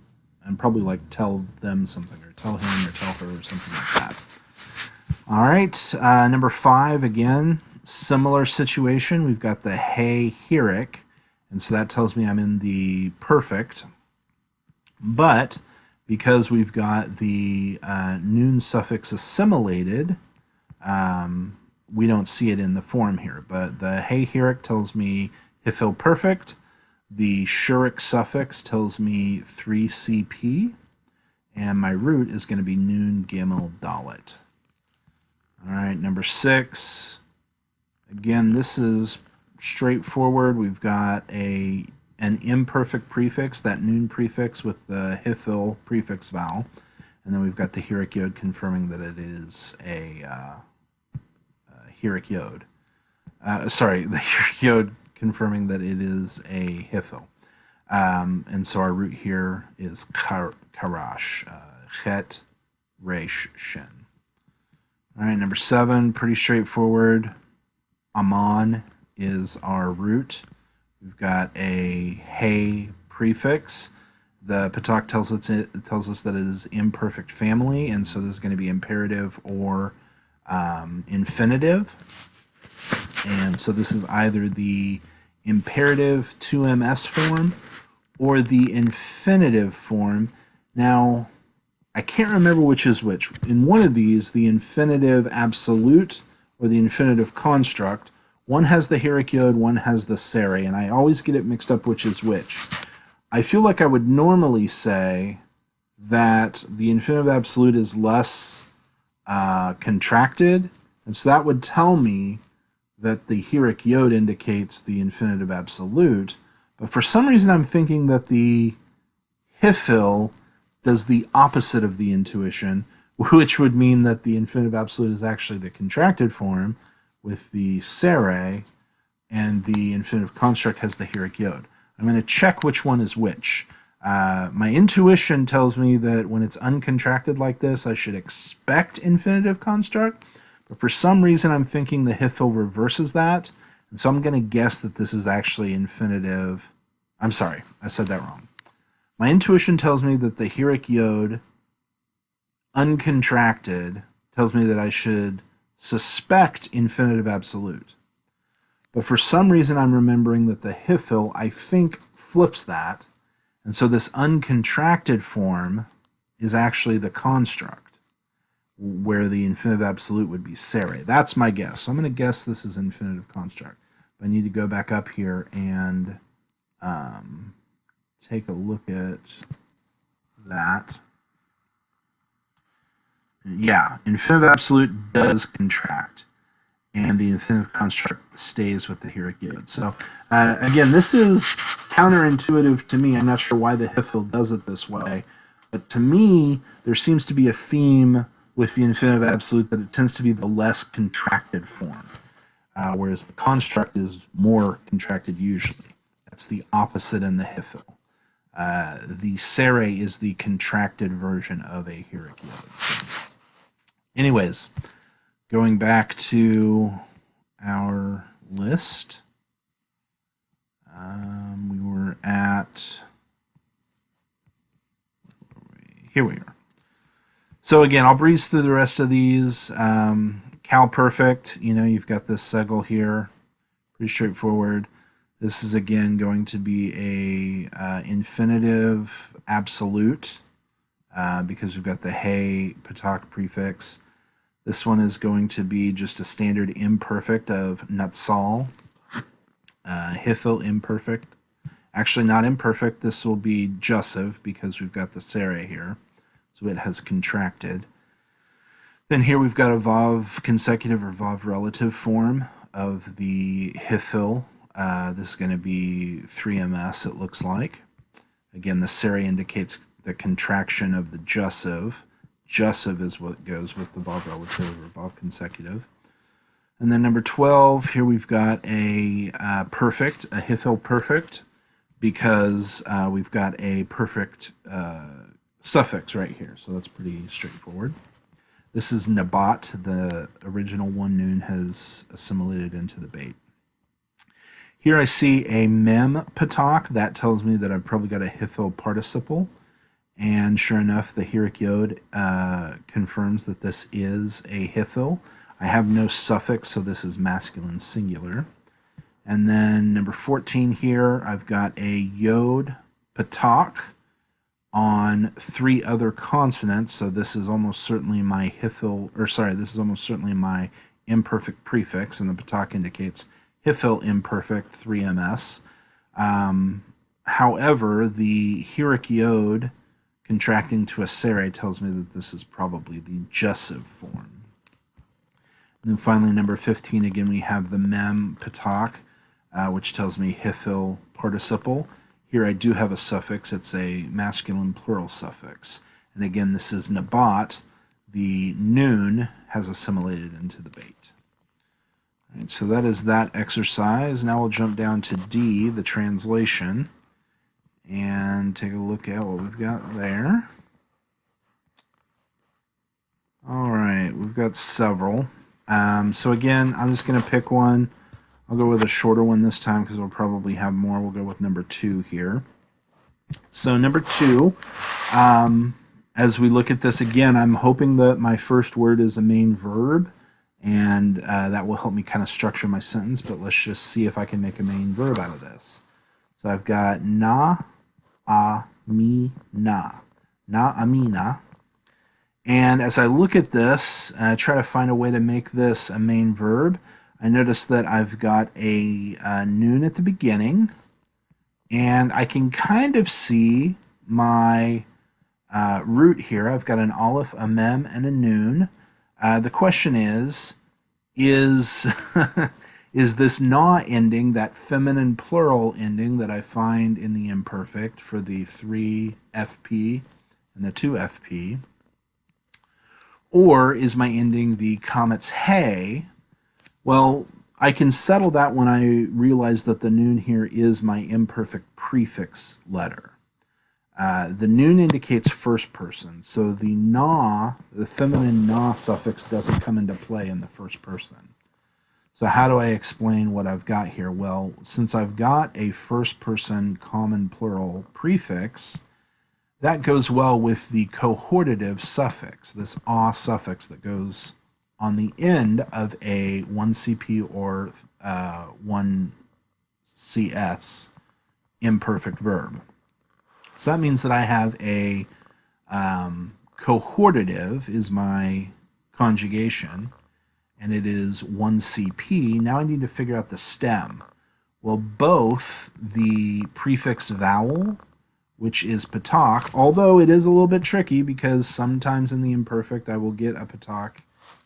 and probably like tell them something, or tell him, or tell her, or something like that. All right, number 5, again, similar situation. We've got the hey hirik, and so that tells me I'm in the perfect, but because we've got the nun suffix assimilated, we don't see it in the form here. But the hey hirik tells me hifil perfect. The shurik suffix tells me 3CP. And my root is going to be nun gimel dalet. All right, number 6. Again, this is straightforward. We've got an imperfect prefix, that nun prefix with the hifil prefix vowel, and then we've got the hirik yod confirming that it is a hirik yod. Sorry, the hirik yod confirming that it is a hifil. And so our root here is karash, chet, resh, shin. All right, number 7, pretty straightforward. Aman is our root. We've got a hey prefix. The patak tells us that it is imperfect family, and so this is going to be imperative or infinitive. And so this is either the imperative 2MS form or the infinitive form. Now, I can't remember which is which. In one of these, the infinitive absolute or the infinitive construct, one has the hirik yod, one has the sere, and I always get it mixed up which is which. I feel like I would normally say that the infinitive absolute is less contracted, and so that would tell me that the heroic yod indicates the infinitive absolute, but for some reason I'm thinking that the hifil does the opposite of the intuition, which would mean that the infinitive absolute is actually the contracted form with the sere, and the infinitive construct has the heroic yod. I'm going to check which one is which. My intuition tells me that when it's uncontracted like this, I should expect infinitive construct, but for some reason I'm thinking the hifil reverses that, and so I'm going to guess that this is actually infinitive. I'm sorry, I said that wrong. My intuition tells me that the heroic yod uncontracted tells me that I should suspect infinitive absolute. But for some reason I'm remembering that the hifil, I think, flips that, and so this uncontracted form is actually the construct, where the infinitive absolute would be sere. That's my guess. So I'm going to guess this is infinitive construct. But I need to go back up here and take a look at that. Yeah, infinitive absolute does contract, and the infinitive construct stays with the heroic yod. So again, this is counterintuitive to me. I'm not sure why the hifil does it this way, but to me, there seems to be a theme with the infinitive absolute that it tends to be the less contracted form, whereas the construct is more contracted usually. That's the opposite in the hifil. The sere is the contracted version of a heroic yod. Anyways, going back to our list, we were at, here we are. So again, I'll breeze through the rest of these. Cal perfect, you've got this segel here, pretty straightforward. This is again going to be a infinitive absolute because we've got the hey patak prefix. This one is going to be just a standard imperfect of natsal. Hifil imperfect. Actually not imperfect, this will be jussive because we've got the sere here. So it has contracted. Then here we've got a vav consecutive or vav relative form of the hifil. This is going to be 3ms, it looks like. Again, the sere indicates the contraction of the jussive. Jussive is what goes with the vav relative or vav consecutive. And then number 12, here we've got a perfect, a hifil perfect, because we've got a perfect suffix right here. So that's pretty straightforward. This is nabat. The original one noon has assimilated into the bait. Here I see a mem patak. That tells me that I've probably got a hifil participle. And sure enough, the heroic yod confirms that this is a hifil. I have no suffix, so this is masculine singular. And then number 14 here, I've got a yod patak on 3 other consonants, so this is almost certainly my hifil, or sorry, this is almost certainly my imperfect prefix, and the patak indicates hifil imperfect 3ms. However, the heroic yod contracting to a sere tells me that this is probably the jussive form. And then finally, number 15, again, we have the mem patak, which tells me hifil participle. Here I do have a suffix. It's a masculine plural suffix. And again, this is nabat. The noon has assimilated into the bait. All right, so that is that exercise. Now we'll jump down to D, the translation, and take a look at what we've got there. All right, we've got several. So again, I'm just going to pick one. I'll go with a shorter one this time because we'll probably have more. We'll go with number 2 here. So number 2, as we look at this again, I'm hoping that my first word is a main verb, and that will help me kind of structure my sentence, but let's just see if I can make a main verb out of this. So I've got na, amina, na amina. And as I look at this and I try to find a way to make this a main verb, I notice that I've got a noon at the beginning, and I can kind of see my root here. I've got an aleph, a mem, and a noon. The question is is this na ending, that feminine plural ending that I find in the imperfect for the 3FP and the 2FP, or is my ending the comet's hey? Well, I can settle that when I realize that the noon here is my imperfect prefix letter. The noon indicates first person, so the na, the feminine na suffix doesn't come into play in the first person. So how do I explain what I've got here? Well, since I've got a first person common plural prefix, that goes well with the cohortative suffix, this ah suffix that goes on the end of a 1CP or 1CS imperfect verb. So that means that I have a cohortative is my conjugation, and it is 1CP. Now I need to figure out the stem. Well, both the prefix vowel, which is patak, although it is a little bit tricky because sometimes in the imperfect I will get a patak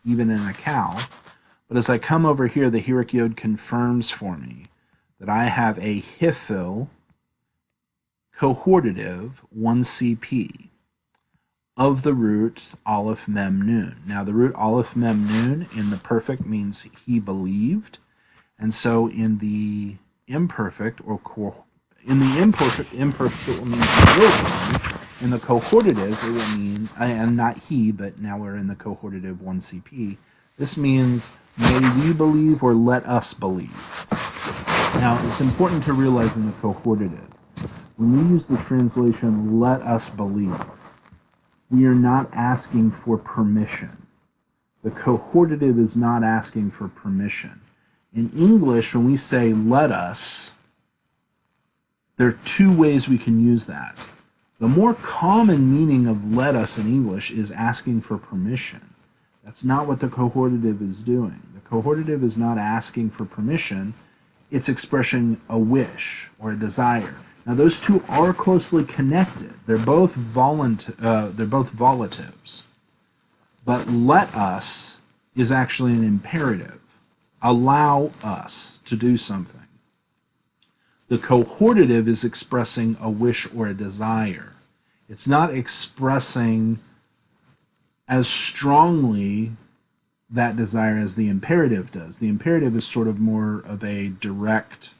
even in a cow. But as I come over here, the Hirik Yod confirms for me that I have a hifil cohortative 1CP of the root aleph mem nun. Now the root aleph mem nun in the perfect means he believed, and so in the imperfect or in the imperfect it will mean he will believe. In the cohortative it will mean, and not he, but now we're in the cohortative 1CP. This means may we believe or let us believe. Now it's important to realize in the cohortative, when we use the translation let us believe, we are not asking for permission. The cohortative is not asking for permission. In English, when we say let us, there are two ways we can use that. The more common meaning of let us in English is asking for permission. That's not what the cohortative is doing. The cohortative is not asking for permission. It's expressing a wish or a desire. Now those two are closely connected. They're both volatives. But let us is actually an imperative. Allow us to do something. The cohortative is expressing a wish or a desire. It's not expressing as strongly that desire as the imperative does. The imperative is sort of more of a direct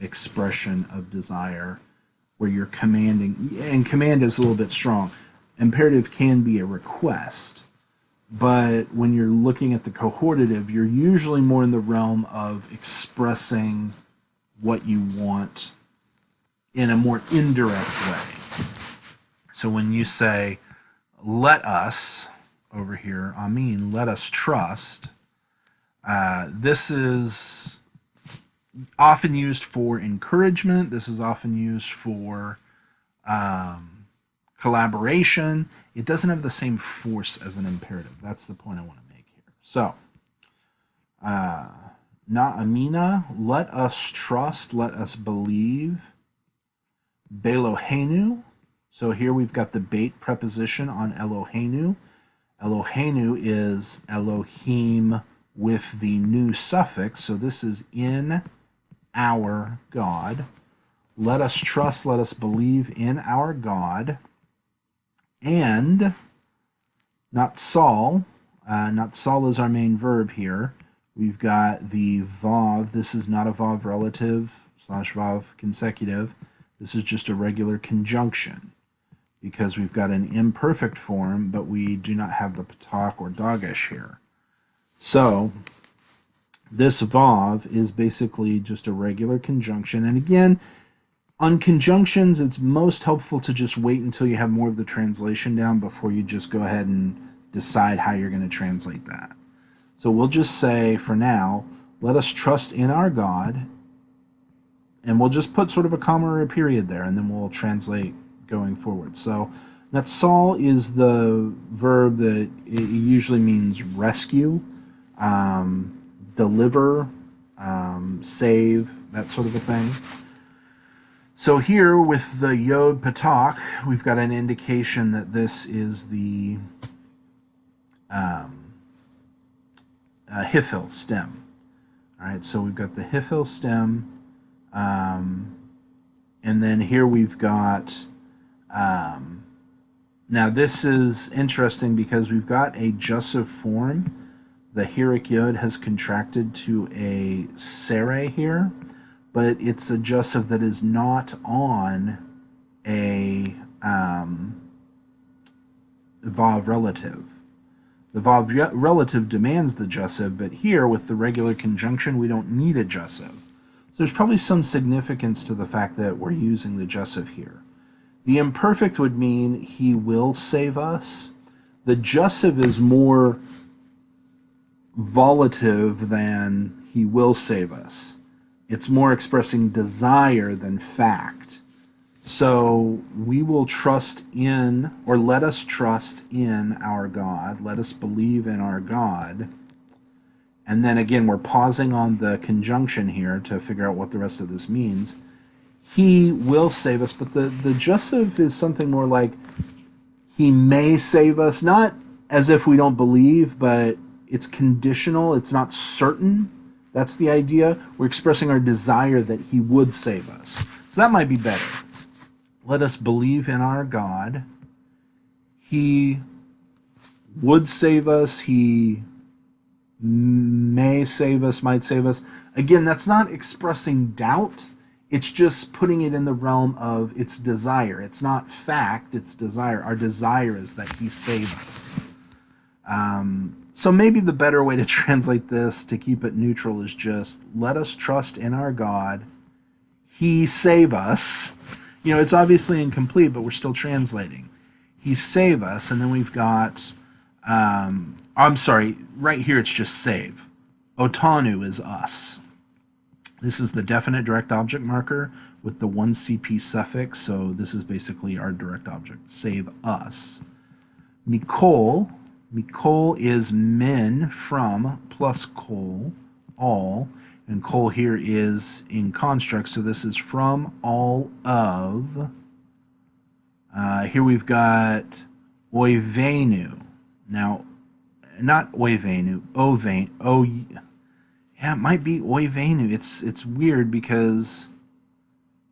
expression of desire where you're commanding, and command is a little bit strong. Imperative can be a request, but when you're looking at the cohortative, you're usually more in the realm of expressing what you want in a more indirect way. So when you say, let us, over here, Amin, let us trust, this is often used for encouragement. This is often used for collaboration. It doesn't have the same force as an imperative. That's the point I want to make here. So, Na'amina, let us trust, let us believe. Belohenu. So here we've got the bait preposition on Elohenu. Elohenu is Elohim with the new suffix. So this is in our God. Let us trust, let us believe in our God. And Natsal. Natsal is our main verb here. We've got the vav. This is not a vav relative / vav consecutive. This is just a regular conjunction because we've got an imperfect form, but we do not have the patak or dagesh here. So this vav is basically just a regular conjunction. And again, on conjunctions, it's most helpful to just wait until you have more of the translation down before you just go ahead and decide how you're going to translate that. So we'll just say, for now, let us trust in our God, and we'll just put sort of a comma or a period there, and then we'll translate going forward. So Natsal is the verb that it usually means rescue, deliver, save, that sort of a thing. So here with the Yod Patak, we've got an indication that this is the hifil stem. All right, so we've got the hifil stem, and then here we've got. Now this is interesting because we've got a jussive form. The heric yod has contracted to a sere here, but it's a jussive that is not on a vav relative. The vav relative demands the jussive, but here with the regular conjunction we don't need a jussive. So there's probably some significance to the fact that we're using the jussive here. The imperfect would mean he will save us. The jussive is more volative than he will save us. It's more expressing desire than fact. So we will trust in, or let us trust in our God. Let us believe in our God. And then again, we're pausing on the conjunction here to figure out what the rest of this means. He will save us, but the jussive is something more like he may save us, not as if we don't believe, but it's conditional, it's not certain. That's the idea. We're expressing our desire that he would save us. So that might be better. Let us believe in our God. He would save us. He may save us, might save us. Again, that's not expressing doubt. It's just putting it in the realm of its desire. It's not fact, it's desire. Our desire is that he save us. So maybe the better way to translate this, to keep it neutral, is just let us trust in our God. He save us. You know, it's obviously incomplete, but we're still translating. He save us, and then we've got, I'm sorry, right here it's just save. Otanu is us. This is the definite direct object marker with the 1CP suffix, so this is basically our direct object, save us. Mikol is min, from, plus kol, all, and kol here is in construct, so this is from, all, of. Here we've got oivenu. Now, not oivenu, yeah, it might be oivenu. It's weird because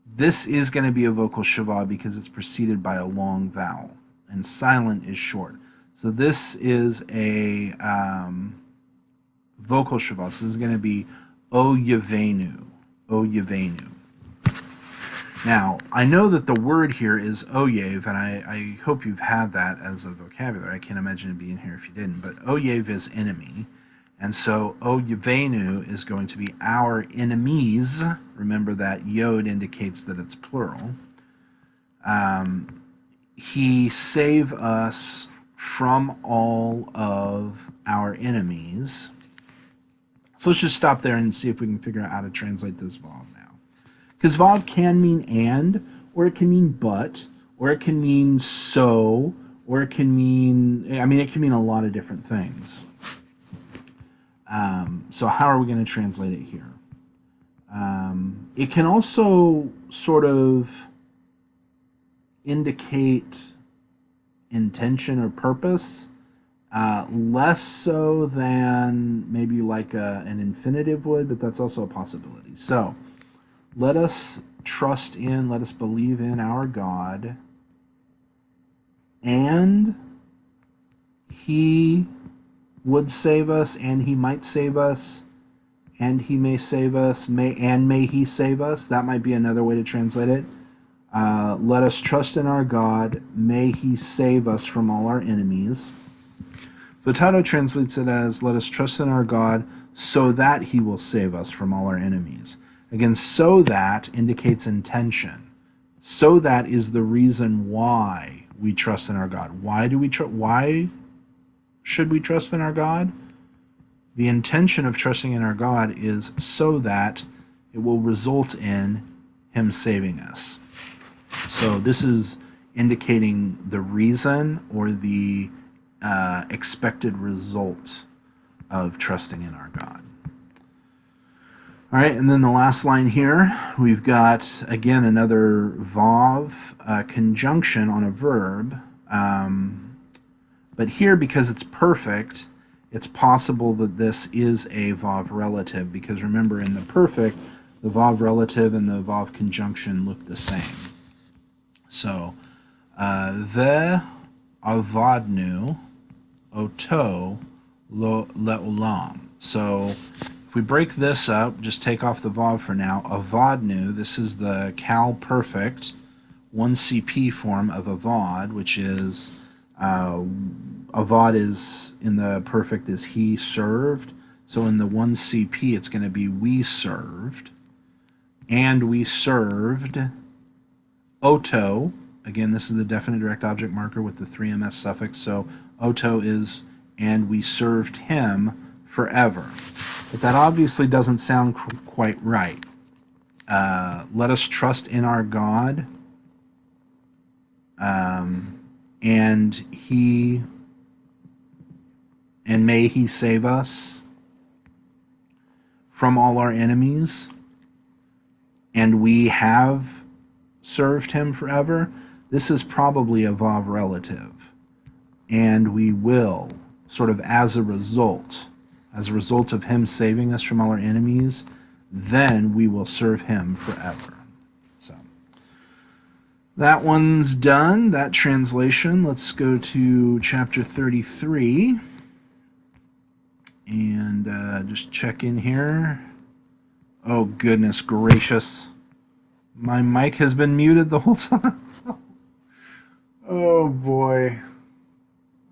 this is going to be a vocal shava because it's preceded by a long vowel, and silent is short. So this is a vocal shava. So this is going to be oyevenu, oyevenu. Now, I know that the word here is oyev, and I hope you've had that as a vocabulary. I can't imagine it being here if you didn't, but oyev is enemy. And so oyevenu is going to be our enemies. Remember that yod indicates that it's plural. He save us from all of our enemies. So let's just stop there and see if we can figure out how to translate this vav now. Because vav can mean and, or it can mean but, or it can mean so, or it can mean, it can mean a lot of different things. So how are we going to translate it here? It can also sort of indicate intention or purpose, less so than maybe like an infinitive would, but that's also a possibility. So let us trust in, let us believe in our God, and he would save us, and he might save us, and he may save us, may he save us. That might be another way to translate it. Let us trust in our God, may he save us from all our enemies. Futato translates it as, let us trust in our God so that he will save us from all our enemies. Again, so that indicates intention. So that is the reason why we trust in our God. Why do we why should we trust in our God? The intention of trusting in our God is so that it will result in him saving us. So this is indicating the reason or the expected result of trusting in our God. All right, and then the last line here, we've got, again, another vav conjunction on a verb. But here, because it's perfect, it's possible that this is a Vav relative, because remember, in the perfect, the Vav relative and the Vav conjunction look the same. So, ve avadnu oto le'olam. So, if we break this up, just take off the Vav for now. Avadnu, this is the Cal perfect 1CP form of avad, which is avad is in the perfect is he served. So in the 1CP, it's going to be we served. And we served. Oto, again, this is the definite direct object marker with the 3ms suffix. So oto is and we served him forever. But that obviously doesn't sound quite right. Let us trust in our God. And may he save us from all our enemies, and we have served him forever. This is probably a Vav relative, and we will, sort of as a result of him saving us from all our enemies, then we will serve him forever. So that one's done, that translation. Let's go to chapter 33 and just check in here. Oh, goodness gracious. My mic has been muted the whole time. Oh, boy.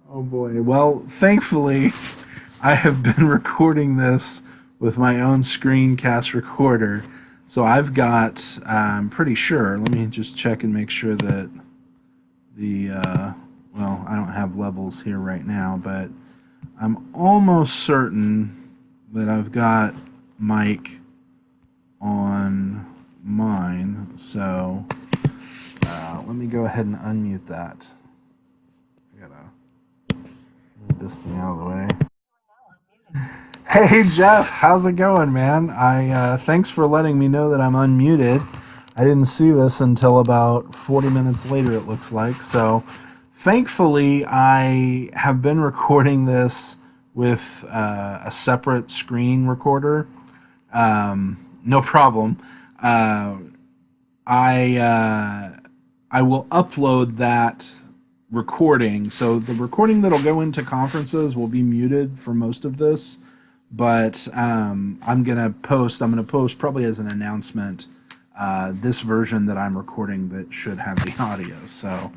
Oh, boy. Well, thankfully, I have been recording this with my own screencast recorder. So I've got, I'm pretty sure, let me just check and make sure that the, well, I don't have levels here right now, but I'm almost certain that I've got mic on mine. So let me go ahead and unmute that. I gotta move this thing out of the way. Hey Jeff, how's it going, man? Thanks for letting me know that I'm unmuted. I didn't see this until about 40 minutes later, it looks like. So thankfully, I have been recording this with a separate screen recorder. No problem. I will upload that recording. So the recording that'll go into conferences will be muted for most of this. But I'm gonna post probably as an announcement this version that I'm recording that should have the audio. So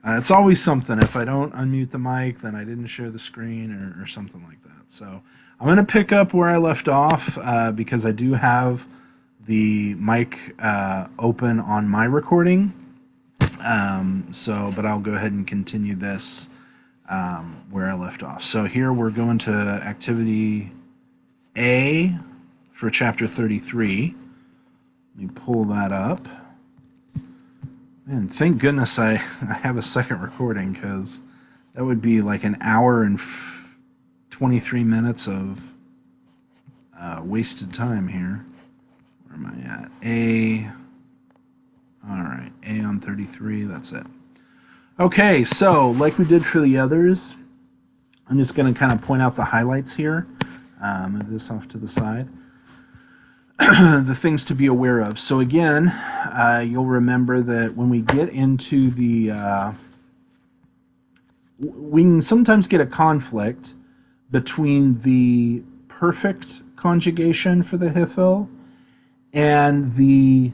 it's always something. If I don't unmute the mic, then I didn't share the screen or something like that. So I'm gonna pick up where I left off because I do have the mic open on my recording. But I'll go ahead and continue this where I left off. So here we're going to activity A for chapter 33. Let me pull that up. And thank goodness I have a second recording, because that would be like an hour and 23 minutes of wasted time here. Where am I at? A. All right, A on 33, that's it. Okay, so like we did for the others, I'm just going to kind of point out the highlights here. Move this off to the side. The things to be aware of. So again, you'll remember that when we get into the... we can sometimes get a conflict between the perfect conjugation for the hifil and the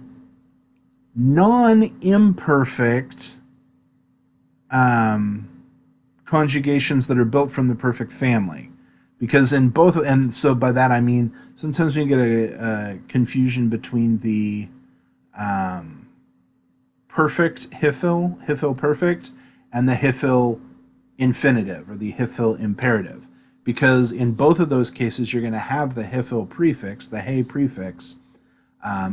non-imperfect conjugations that are built from the perfect family. Because in both, and so by that I mean, sometimes we get a confusion between the perfect hifil perfect, and the hifil infinitive, or the hifil imperative. Because in both of those cases, you're going to have the hifil prefix, the hey prefix.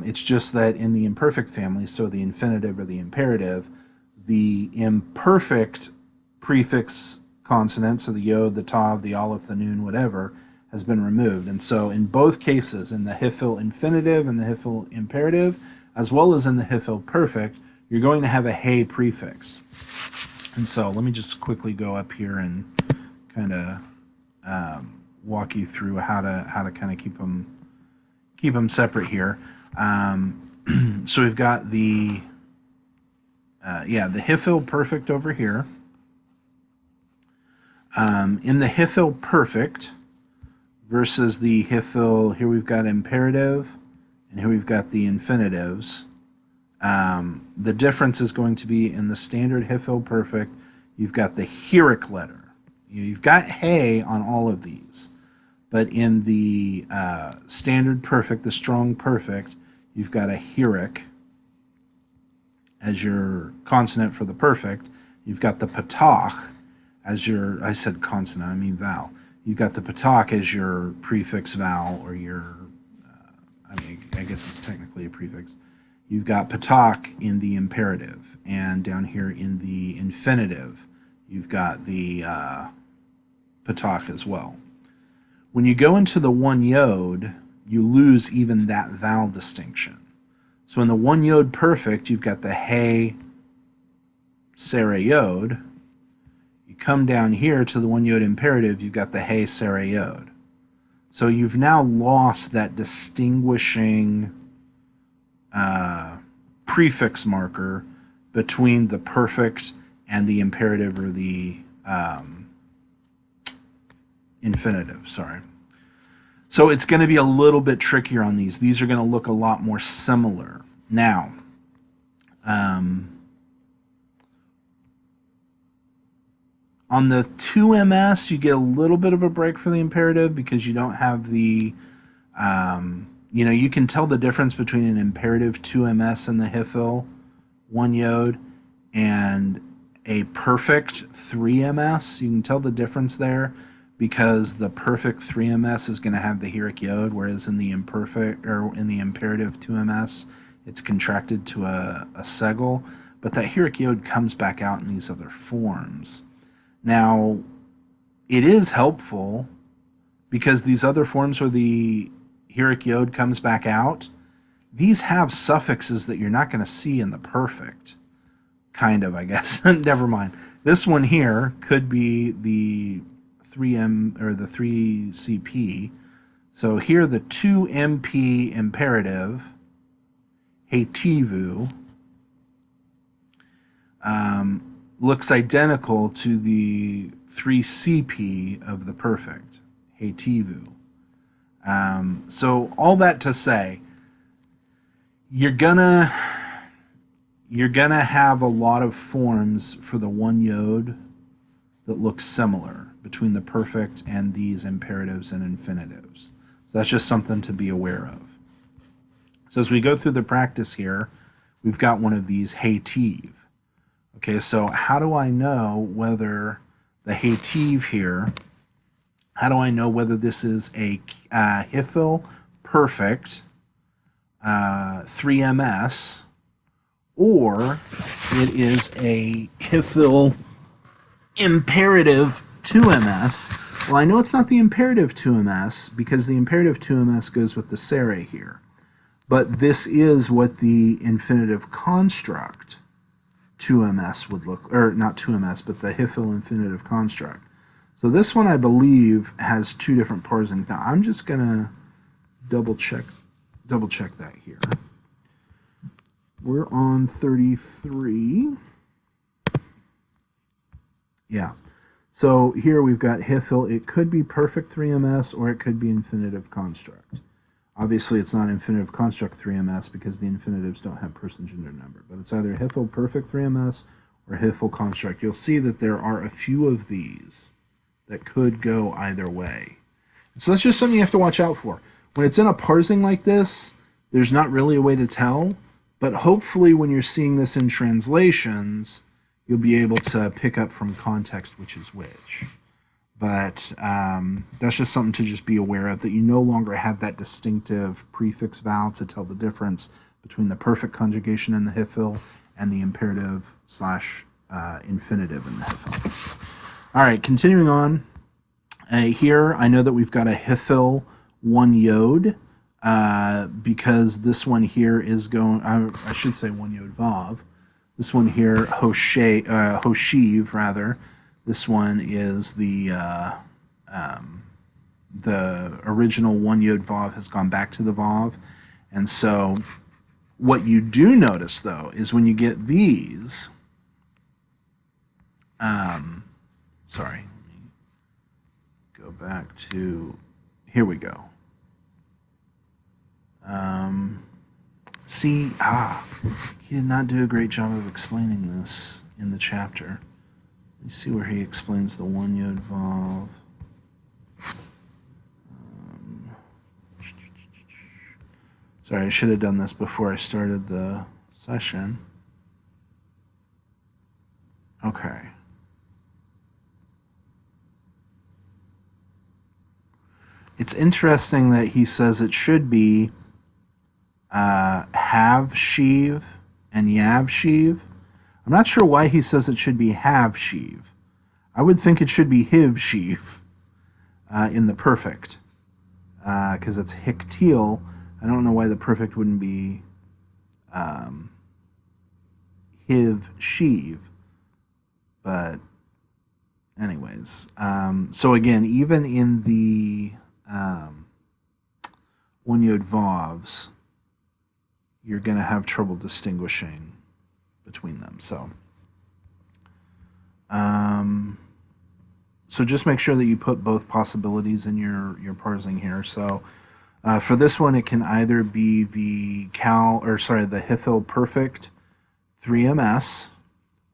It's just that in the imperfect family, so the infinitive or the imperative, the imperfect prefix consonant, so the yod, the tav, the aleph, the nun, whatever, has been removed. And so in both cases, in the hifil infinitive and the hifil imperative, as well as in the hifil perfect, you're going to have a hey prefix. And so let me just quickly go up here and kind of walk you through how to kind of keep them separate here. So we've got the the Hiffil perfect over here. In the Hiffil perfect versus the Hiffil, here we've got imperative, and here we've got the infinitives. The difference is going to be in the standard Hiffil perfect, you've got the heroic letter. You've got hey on all of these. But in the standard perfect, the strong perfect, you've got a heroic as your consonant for the perfect. You've got the patach as your, I said consonant, I mean vowel. You've got the patach as your prefix vowel, or your, I guess it's technically a prefix. You've got patach in the imperative, and down here in the infinitive, you've got the patach as well. When you go into the one yod, you lose even that vowel distinction. So in the one yod perfect, you've got the hey, Sarah yod. You come down here to the one yod imperative, you've got the hey, Sarah yod. So you've now lost that distinguishing prefix marker between the perfect and the imperative, or the infinitive, sorry. So it's going to be a little bit trickier on these. These are going to look a lot more similar. Now, on the 2MS, you get a little bit of a break for the imperative because you don't have the, you can tell the difference between an imperative 2MS in the Hiffil, one yod, and a perfect 3MS. You can tell the difference there because the perfect 3MS is going to have the heroic yod, whereas in the imperfect, or in the imperative 2MS, it's contracted to a segel. But that heroic yod comes back out in these other forms. Now, it is helpful because these other forms where the heroic yod comes back out, these have suffixes that you're not going to see in the perfect. Kind of, I guess. Never mind. This one here could be the 3M or the 3CP. So here the 2MP imperative, heitivu, looks identical to the 3CP of the perfect, heitivu. So all that to say, you're gonna have a lot of forms for the one yod that look similar between the perfect and these imperatives and infinitives. So that's just something to be aware of. So as we go through the practice here, we've got one of these heitiv. Okay, so how do I know whether the heitiv here, how do I know whether this is a Hiffil perfect 3MS, or it is a Hiffil imperative 2MS? Well, I know it's not the imperative 2MS because the imperative 2MS goes with the sere here. But this is what the infinitive construct 2MS would look, or not 2MS, but the Hiffil infinitive construct. So this one, I believe, has two different parsings. Now, I'm just going to double check that here. We're on 33. Yeah. So here we've got Hiffil. It could be perfect 3MS or it could be infinitive construct. Obviously, it's not infinitive construct 3MS because the infinitives don't have person, gender, number. But it's either Hiffil perfect 3MS or Hiffil construct. You'll see that there are a few of these that could go either way. So that's just something you have to watch out for. When it's in a parsing like this, there's not really a way to tell. But hopefully when you're seeing this in translations, you'll be able to pick up from context which is which. But that's just something to just be aware of, that you no longer have that distinctive prefix vowel to tell the difference between the perfect conjugation in the Hiffil and the imperative slash infinitive in the Hiffil. All right, continuing on. Here, I know that we've got a Hiffil one yod because this one here is going, I should say one yod vav. This one here, Hoshiv, rather. This one is the the original one yod vav has gone back to the vav. And so what you do notice, though, is when you get these, sorry, let me go back to, here we go. See, he did not do a great job of explaining this in the chapter. Let me see where he explains the one yod vav. Sorry, I should have done this before I started the session. Okay. It's interesting that he says it should be have sheav and yav sheav. I'm not sure why he says it should be have sheav. I would think it should be hiv sheav in the perfect, because it's hiktil. I don't know why the perfect wouldn't be hiv sheav, but anyways. So again, even in the one yod vavs, you're going to have trouble distinguishing between them. So just make sure that you put both possibilities in your parsing here. So for this one, it can either be the Hifil perfect 3ms,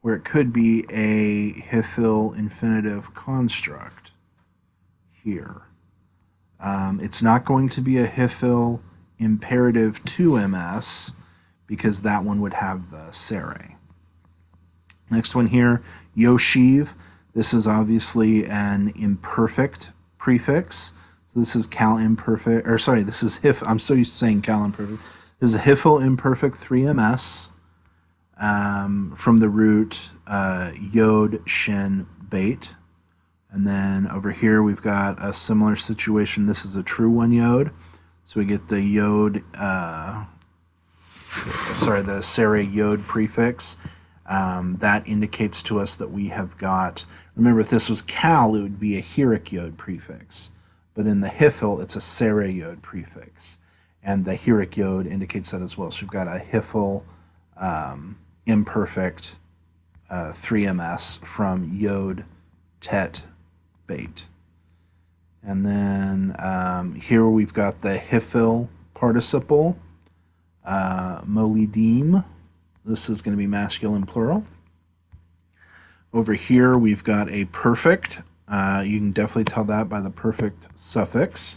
or it could be a Hifil infinitive construct here. It's not going to be a Hifil imperative 2ms, because that one would have the sere. Next one here, yoshiv. This is obviously an imperfect prefix. So this is cal imperfect, or sorry, this is hif. I'm so used to saying cal imperfect. This is a Hifil imperfect 3ms from the root yod shin bait. And then over here we've got a similar situation. This is a true one yod. So we get the yod, the sere yod prefix. That indicates to us that we have got, remember if this was cal, it would be a hirik yod prefix. But in the Hifil, it's a sere yod prefix. And the hirik yod indicates that as well. So we've got a Hifil imperfect 3ms from yod tet bait. And then here we've got the Hifil participle, molidim. This is going to be masculine plural. Over here we've got a perfect. You can definitely tell that by the perfect suffix.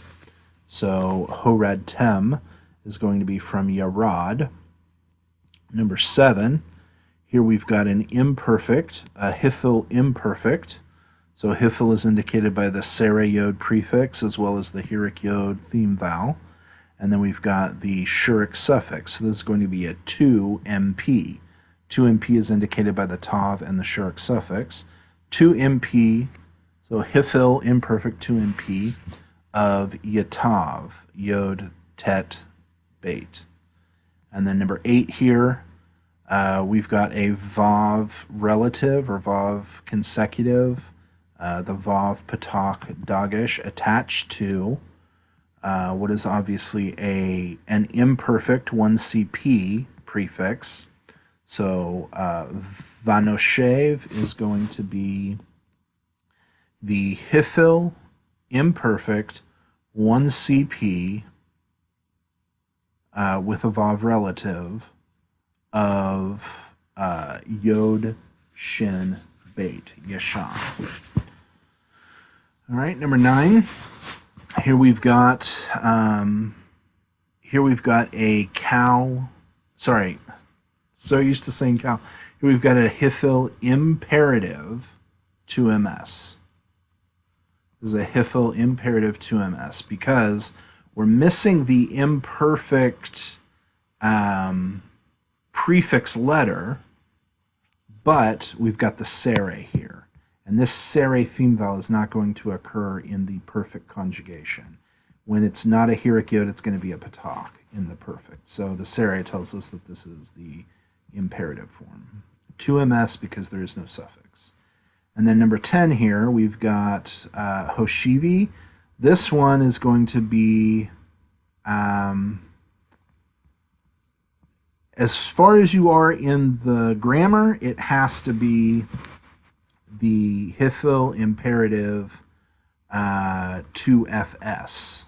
So horad tem is going to be from yarad. Number 7, here we've got an imperfect, a Hifil imperfect. So Hifil is indicated by the sere yod prefix as well as the hirik yod theme vowel. And then we've got the shurik suffix. So this is going to be a 2mp. 2mp is indicated by the tav and the shurik suffix. 2mp, so Hifil imperfect 2mp of yatav, yod tet bait. And then number 8 here, we've got a vav relative or vav consecutive. The vav patak dagish attached to what is obviously an imperfect 1cp prefix. So vanoshev is going to be the Hifil imperfect 1cp with a vav relative of yod shin bait yasham. All right, number 9. Here we've got a cow. Sorry, so used to saying cow. Here we've got a Hifil imperative 2ms. This is a Hifil imperative 2ms because we're missing the imperfect prefix letter, but we've got the sere here. And this sere theme vowel is not going to occur in the perfect conjugation. When it's not a hirik yod, it's going to be a patak in the perfect. So the sere tells us that this is the imperative form. 2ms because there is no suffix. And then number 10 here, we've got hoshivi. This one is going to be, as far as you are in the grammar, it has to be the Hifil imperative 2fs.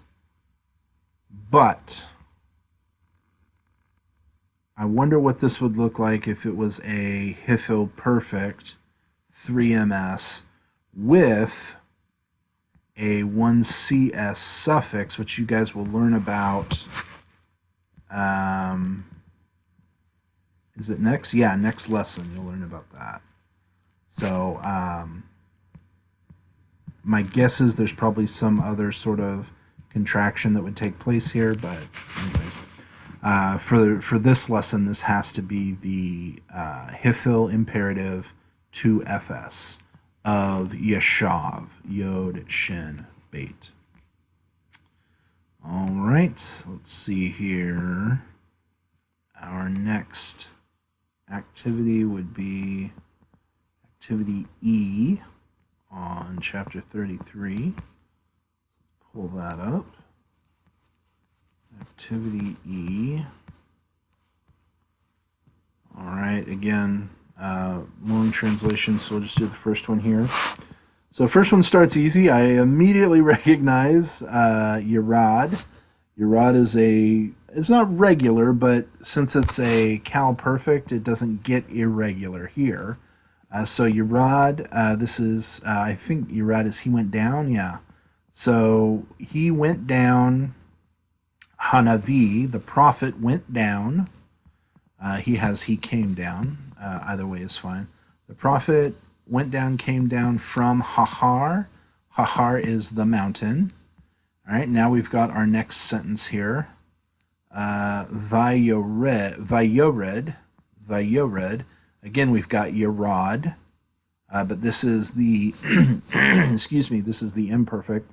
But I wonder what this would look like if it was a Hifil perfect 3ms with a 1cs suffix, which you guys will learn about. Is it next? Yeah, next lesson you'll learn about that. So my guess is there's probably some other sort of contraction that would take place here, but anyways, for this lesson, this has to be the Hifil imperative 2fs of Yeshav, Yod, Shin, Beit. All right, let's see here. Our next activity would be activity E on chapter 33. Pull that up. Activity E. All right, again, long translation, so we'll just do the first one here. So first one starts easy. I immediately recognize Yerad. Yerad is it's not regular, but since it's a Cal perfect, it doesn't get irregular here. So Yerad, this is, I think Yerad is he went down, yeah. So he went down, Hanavi, the prophet went down. He came down. Either way is fine. The prophet went down, came down from Hahar. Hahar is the mountain. All right, now we've got our next sentence here. Vayored. Again, we've got Yerad, but this is the, excuse me, this is the imperfect.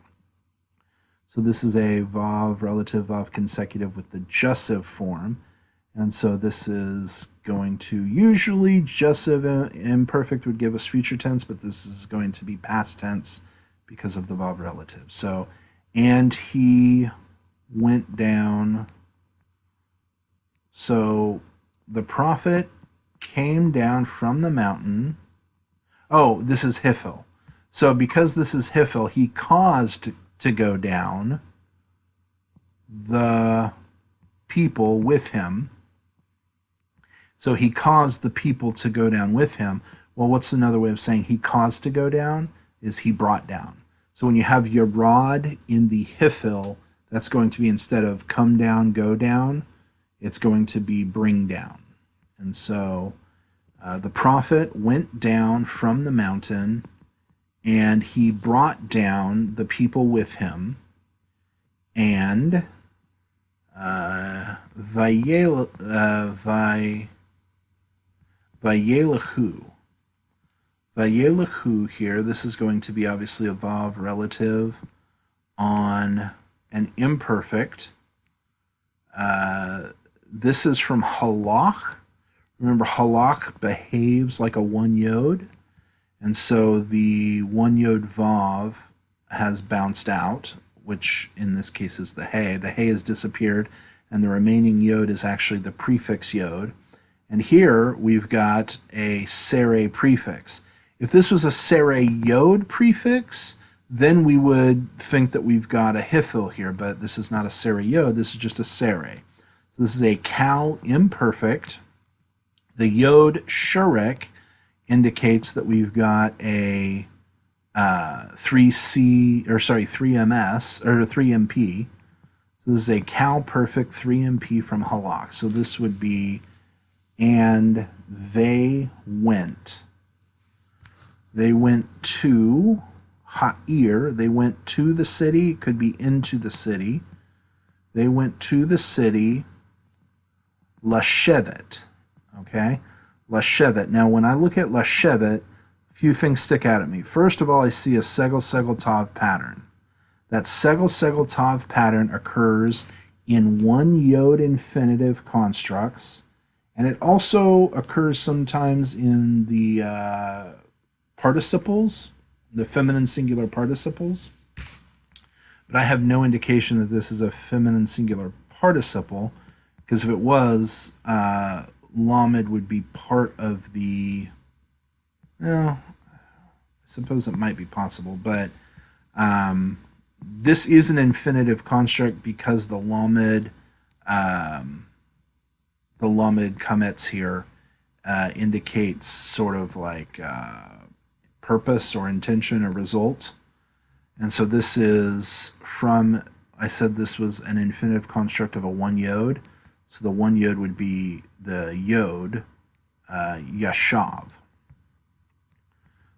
So this is a Vav relative, Vav consecutive with the jussive form. And so this is going to, usually jussive imperfect would give us future tense, but this is going to be past tense because of the Vav relative. So, and he went down. So the prophet came down from the mountain. Oh, this is Hifil. So because this is Hifil, he caused to go down the people with him. So he caused the people to go down with him. Well, what's another way of saying he caused to go down? Is he brought down. So when you have Yerad in the Hifil, that's going to be, instead of come down, go down, it's going to be bring down. And so the prophet went down from the mountain, and he brought down the people with him, and Vayelahu. Vayelahu here, this is going to be obviously a Vav relative on an imperfect. This is from halach. Remember, halach behaves like a one yod, and so the one yod Vav has bounced out, which in this case is the hay. The hay has disappeared, and the remaining yod is actually the prefix yod. And here we've got a sere prefix. If this was a sere yod prefix, then we would think that we've got a Hifil here, but this is not a sere yod, this is just a sere. So this is a Cal imperfect. The yod shurek indicates that we've got a 3C, or sorry, 3MS, or 3MP. So this is a Cal perfect 3MP from halach. So this would be, and they went. They went to Ha'ir. They went to the city. It could be into the city. They went to the city. Lashevet. Okay? Lashevet. Now, when I look at Lashevet, a few things stick out at me. First of all, I see a segel tav pattern. That segel tav pattern occurs in one yod infinitive constructs, and it also occurs sometimes in the participles, the feminine singular participles. But but I have no indication that this is a feminine singular participle, because if it was, lamed would be part of the. Well, I suppose it might be possible, but this is an infinitive construct because the lamed commits here indicates sort of like purpose or intention or result. And so this is from, I said this was an infinitive construct of a one yod. So the one yod would be the yod, yashav.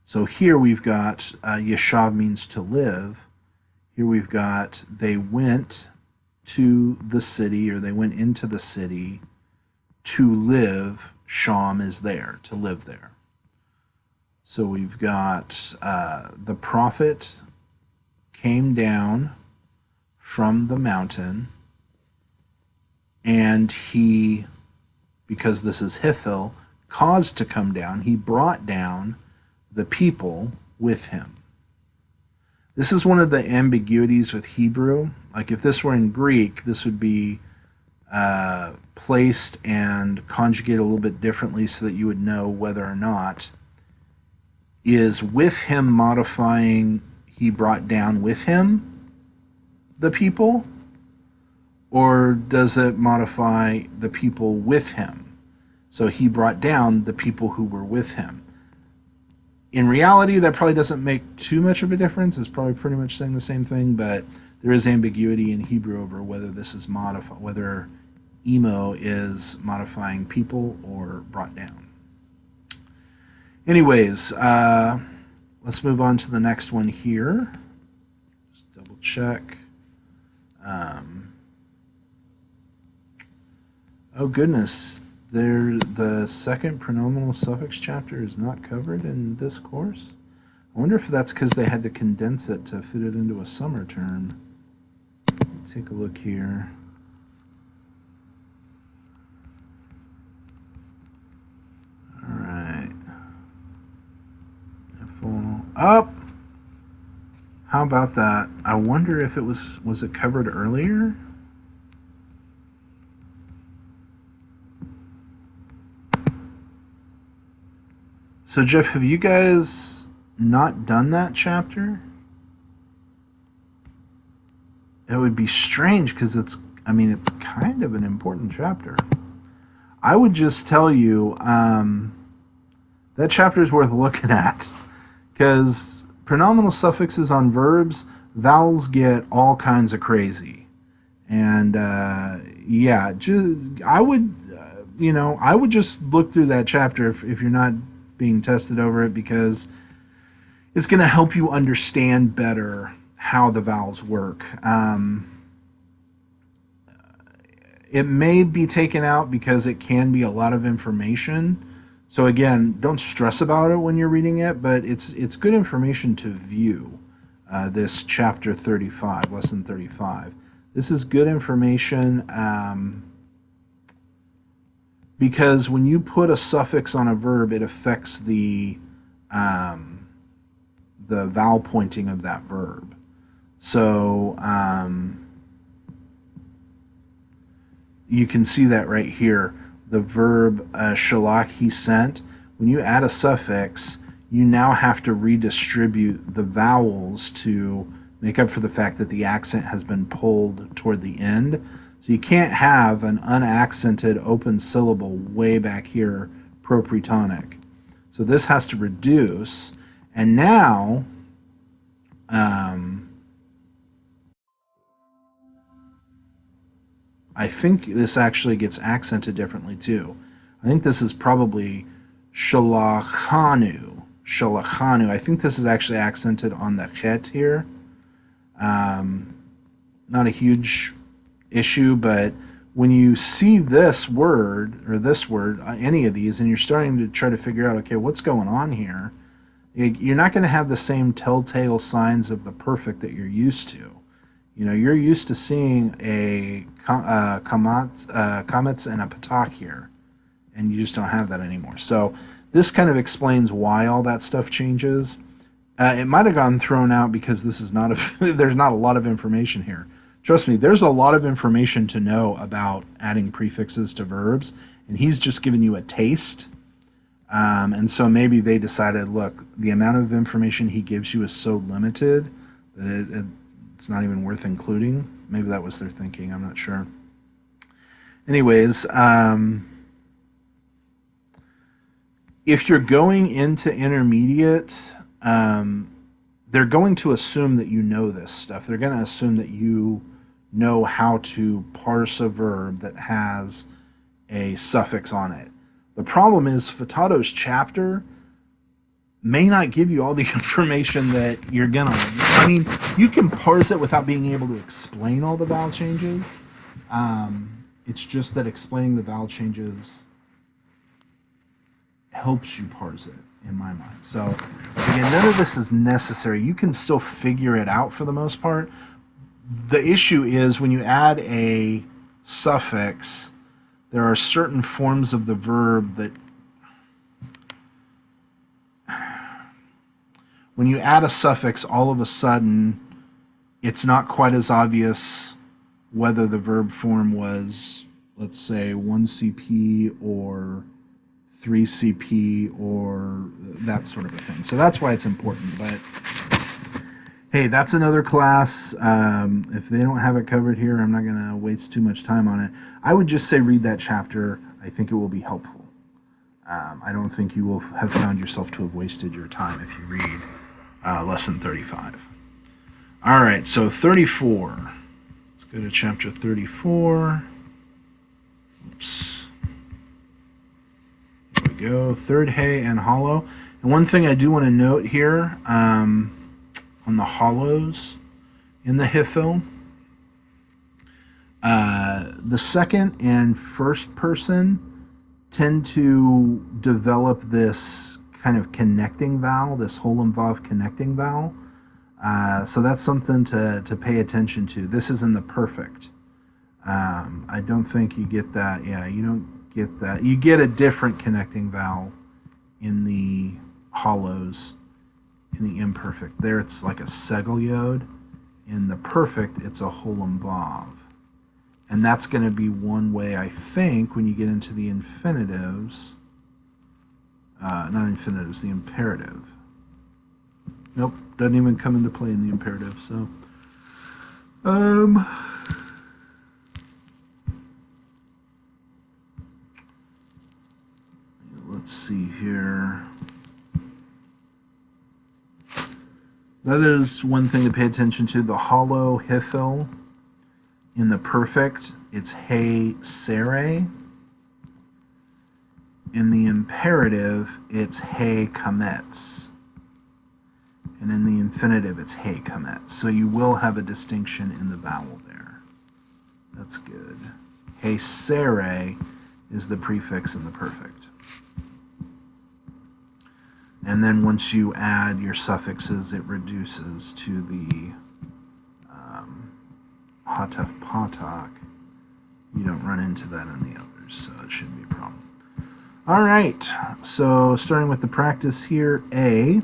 So here we've got yashav means to live. Here we've got they went to the city, or they went into the city to live. Sham is there, to live there. So we've got the prophet came down from the mountain, and he, because this is Hithil, caused to come down, he brought down the people with him. This is one of the ambiguities with Hebrew. Like if this were in Greek, this would be placed and conjugated a little bit differently so that you would know whether or not is with him modifying he brought down with him the people, or does it modify the people with him? So he brought down the people who were with him. In reality, that probably doesn't make too much of a difference. It's probably pretty much saying the same thing, but there is ambiguity in Hebrew over whether this is modified, whether emo is modifying people or brought down. Anyways, let's move on to the next one here. Just double check. Oh goodness, the second pronominal suffix chapter is not covered in this course. I wonder if that's because they had to condense it to fit it into a summer term. Take a look here. All right. Up. How about that? I wonder if it was it covered earlier? So Jeff, have you guys not done that chapter? It would be strange because it's kind of an important chapter. I would just tell you that chapter is worth looking at, because pronominal suffixes on verbs, vowels get all kinds of crazy. And yeah, I would just look through that chapter if you're not being tested over it, because it's going to help you understand better how the vowels work. It may be taken out because it can be a lot of information. So again, don't stress about it when you're reading it, but it's good information to view. This chapter 35, lesson 35. This is good information because when you put a suffix on a verb, it affects the vowel pointing of that verb. So you can see that right here. The verb shalach, he sent. When you add a suffix, you now have to redistribute the vowels to make up for the fact that the accent has been pulled toward the end. So you can't have an unaccented open syllable way back here, propretonic. So this has to reduce, and now I think this actually gets accented differently too. I think this is probably shalachanu. Shalachanu. I think this is actually accented on the chet here. Not a huge issue, but when you see this word, or this word, any of these, and you're starting to try to figure out, okay, what's going on here, you're not going to have the same telltale signs of the perfect that you're used to. You know, you're used to seeing a kametz and a patak here, and you just don't have that anymore. So this kind of explains why all that stuff changes. It might have gotten thrown out because this is not a there's not a lot of information here. Trust me, there's a lot of information to know about adding prefixes to verbs, and he's just giving you a taste. And so maybe they decided, look, the amount of information he gives you is so limited that it's not even worth including. Maybe that was their thinking. I'm not sure. Anyways, if you're going into intermediate, they're going to assume that you know this stuff. They're going to assume that you know how to parse a verb that has a suffix on it. The problem is Futato's chapter may not give you all the information that you're going to. I mean, you can parse it without being able to explain all the vowel changes. It's just that explaining the vowel changes helps you parse it, in my mind. So, again, none of this is necessary. You can still figure it out for the most part. The issue is when you add a suffix, there are certain forms of the verb that when you add a suffix, all of a sudden it's not quite as obvious whether the verb form was, let's say, 1CP or 3CP or that sort of a thing. So that's why it's important. But hey, that's another class. If they don't have it covered here, I'm not going to waste too much time on it. I would just say read that chapter. I think it will be helpful. I don't think you will have found yourself to have wasted your time if you read lesson 35. All right, so 34. Let's go to chapter 34. Oops. Here we go. Third hay and hollow. And one thing I do want to note here on the hollows in the Hifil, the second and first person tend to develop this kind of connecting vowel, this Holem-Vav connecting vowel. So that's something to pay attention to. This is in the perfect. I don't think you get that. Yeah, you don't get that. You get a different connecting vowel in the hollows, in the imperfect. There it's like a segel yod. In the perfect, it's a Holem-Vav. And that's going to be one way, I think, when you get into the infinitives. Not infinitives, the imperative. Nope, doesn't even come into play in the imperative. So, let's see here. That is one thing to pay attention to. The hollow Hifil. In the perfect, it's hey sere. In the imperative, it's hey kametz. And in the infinitive, it's hey kametz. So you will have a distinction in the vowel there. That's good. Hey sere is the prefix in the perfect. And then once you add your suffixes, it reduces to the hataf patak. You don't run into that in the others, so it shouldn't be a problem. All right, so starting with the practice here, A.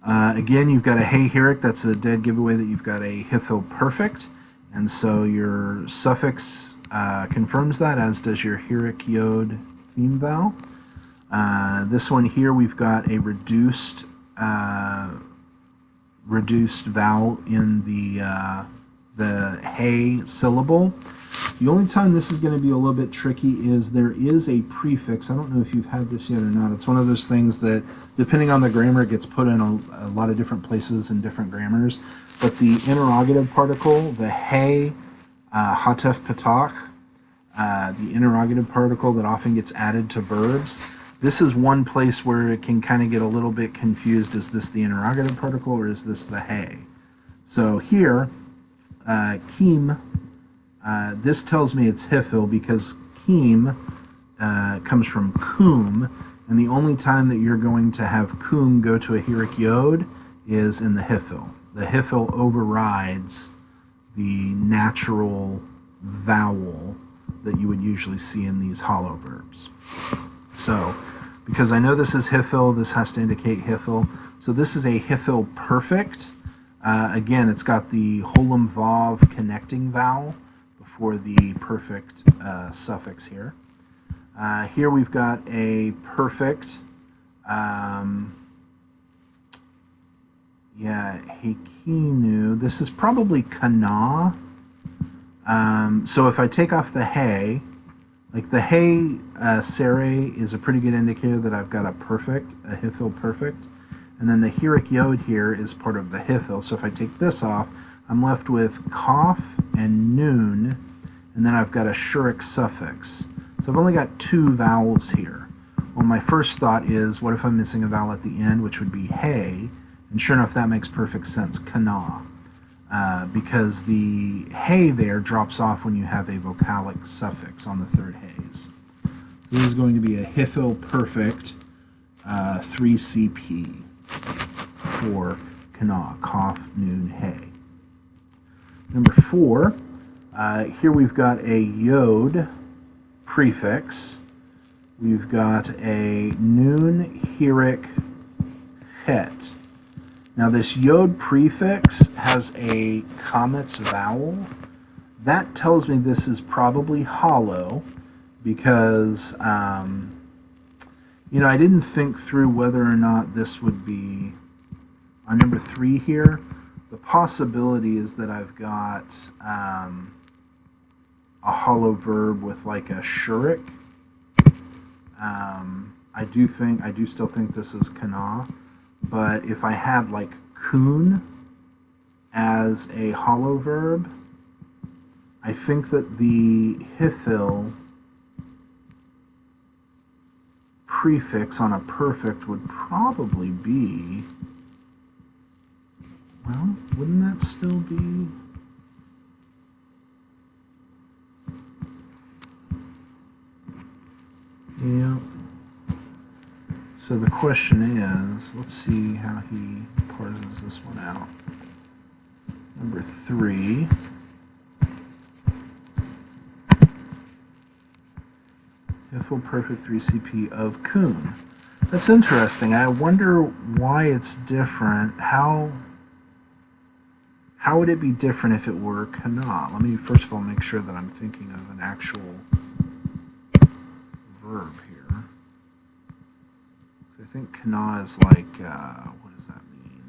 Again, you've got a hey heric. That's a dead giveaway that you've got a Hifil perfect. And so your suffix confirms that, as does your heric yod theme vowel. This one here, we've got a reduced vowel in the hey syllable. The only time this is going to be a little bit tricky is there is a prefix. I don't know if you've had this yet or not. It's one of those things that, depending on the grammar, it gets put in a lot of different places in different grammars. But the interrogative particle, the hey, hatef patak, the interrogative particle that often gets added to verbs, this is one place where it can kind of get a little bit confused. Is this the interrogative particle or is this the hey? So here, kim, this tells me it's Hifil because kim comes from kum, and the only time that you're going to have kum go to a heric yod is in the Hifil. The Hifil overrides the natural vowel that you would usually see in these hollow verbs. So, because I know this is Hifil, this has to indicate Hifil. So this is a Hifil perfect. Again, it's got the holum vav connecting vowel before the perfect suffix here. Here we've got a perfect, Hekinu. This is probably kana. So if I take off the hey, like the hey sere is a pretty good indicator that I've got a perfect, a Hifil perfect. And then the Hirik Yod here is part of the Hifil. So if I take this off, I'm left with Kaf and Nun, and then I've got a Shurik suffix. So I've only got 2 vowels here. Well, my first thought is, what if I'm missing a vowel at the end, which would be hey? And sure enough, that makes perfect sense, kana. Because the hey there drops off when you have a vocalic suffix on the third hays. So this is going to be a Hifil perfect 3CP for kana, kaf, nun, hey. Number 4, here we've got a yod prefix. We've got a nun, hirik, chet. Now this yod prefix has a kametz vowel. That tells me this is probably hollow because, I didn't think through whether or not this would be, on number 3 here, the possibility is that I've got a hollow verb with like a shurik. I do still think this is kana. But if I had like kun as a hollow verb, I think that the Hifil prefix on a perfect would probably be, well, wouldn't that still be? Yeah. So the question is, let's see how he parses this one out. Number 3. Hifil perfect 3CP of kun. That's interesting. I wonder why it's different. How would it be different if it were kana? Let me first of all make sure that I'm thinking of an actual verb here. I think kana is like, what does that mean?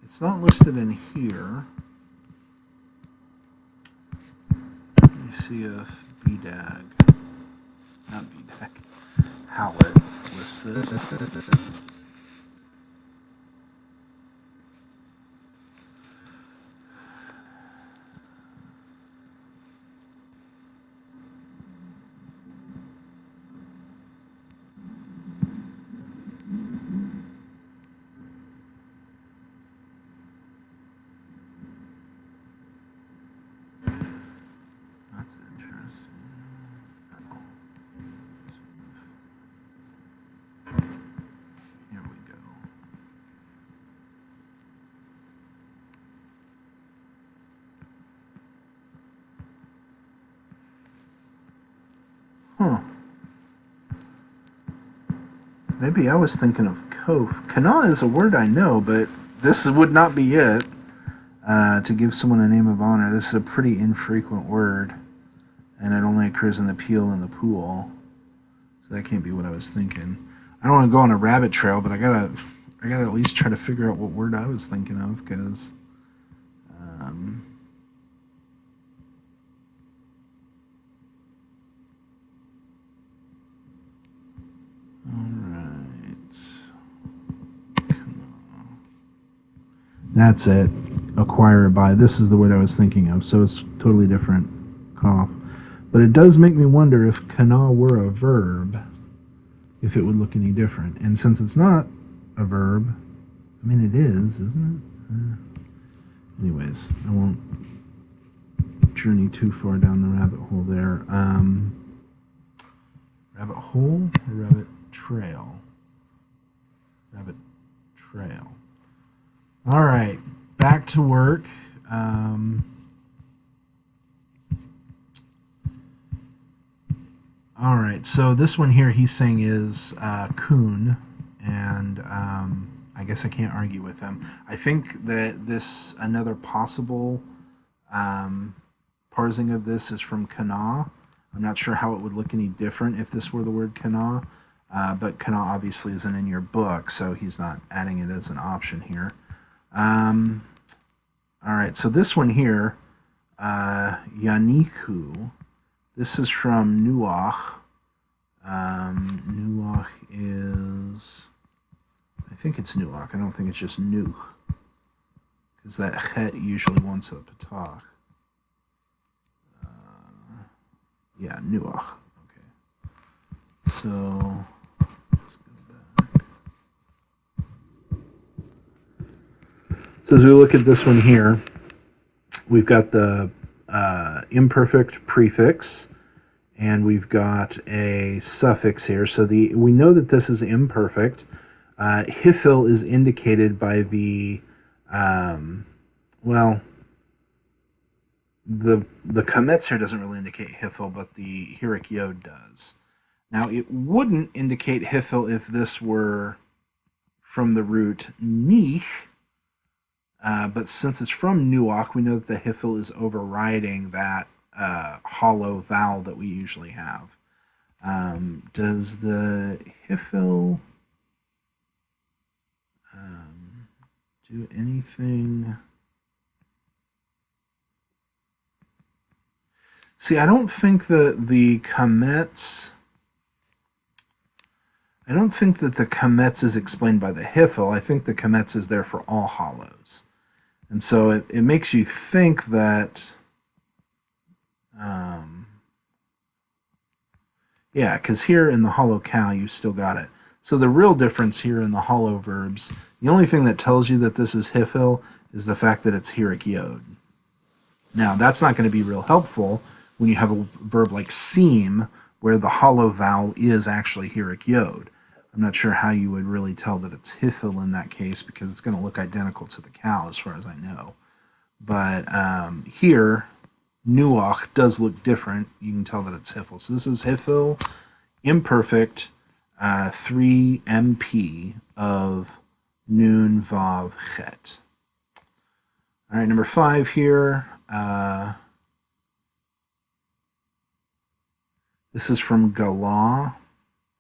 It's not listed in here. Let me see if BDAG, not BDAG, Howlet lists it. Huh. Maybe I was thinking of kof. Kana is a word I know, but this would not be it. To give someone a name of honor, this is a pretty infrequent word, and it only occurs in the peel and the pool. So that can't be what I was thinking. I don't want to go on a rabbit trail, but I gotta at least try to figure out what word I was thinking of, because that's it. Acquire or buy. This is the word I was thinking of, so it's totally different. Cough. But it does make me wonder if kana were a verb, if it would look any different. And since it's not a verb, I mean it is, isn't it? Anyways, I won't journey too far down the rabbit hole there. Rabbit hole or rabbit trail? Rabbit trail. All right, back to work. All right, so this one here he's saying is coon, and I guess I can't argue with him. I think that this another possible um, parsing of this is from Kana. I'm not sure how it would look any different if this were the word Kana, but Kana obviously isn't in your book, so he's not adding it as an option here. Um, all right, so this one here, Yaniku. This is from Nuach. Nuach is, I think it's Nuach. I don't think it's just Nuch, because that het usually wants a patach. Yeah, Nuach. Okay. So, let's go back. So as we look at this one here, we've got the imperfect prefix, and we've got a suffix here. So we know that this is imperfect. Hifil is indicated by the well, the kametz here doesn't really indicate hifil, but the hirik yod does. Now it wouldn't indicate hifil if this were from the root nich, but since it's from nuach, we know that the hifil is overriding that hollow vowel that we usually have. Does the hifil do anything? See, I don't think that the kametz. I don't think that the kametz is explained by the hifil. I think the kametz is there for all hollows, and so it makes you think that. Yeah, because here in the hollow cow, you still got it. So the real difference here in the hollow verbs, the only thing that tells you that this is hifil is the fact that it's hirik yod. Now, that's not going to be real helpful when you have a verb like seem, where the hollow vowel is actually hirik yod. I'm not sure how you would really tell that it's hifil in that case, because it's going to look identical to the cow as far as I know. But here, nuach does look different. You can tell that it's hifil. So this is hifil, imperfect, 3 MP of nun vav chet. All right, number 5 here. This is from Galah,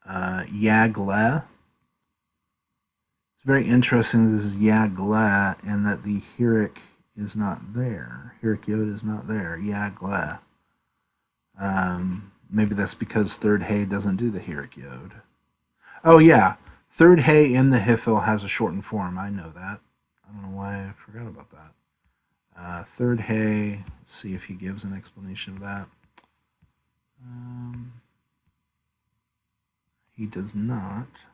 Yagle. It's very interesting that this is Yagle and that the hirik is not there. Hirik yod is not there. Yagle. Maybe that's because third hay doesn't do the hirik yod. Oh yeah, third hay in the hifil has a shortened form. I know that. I don't know why I forgot about that. Third hay. Let's see if he gives an explanation of that. He does not.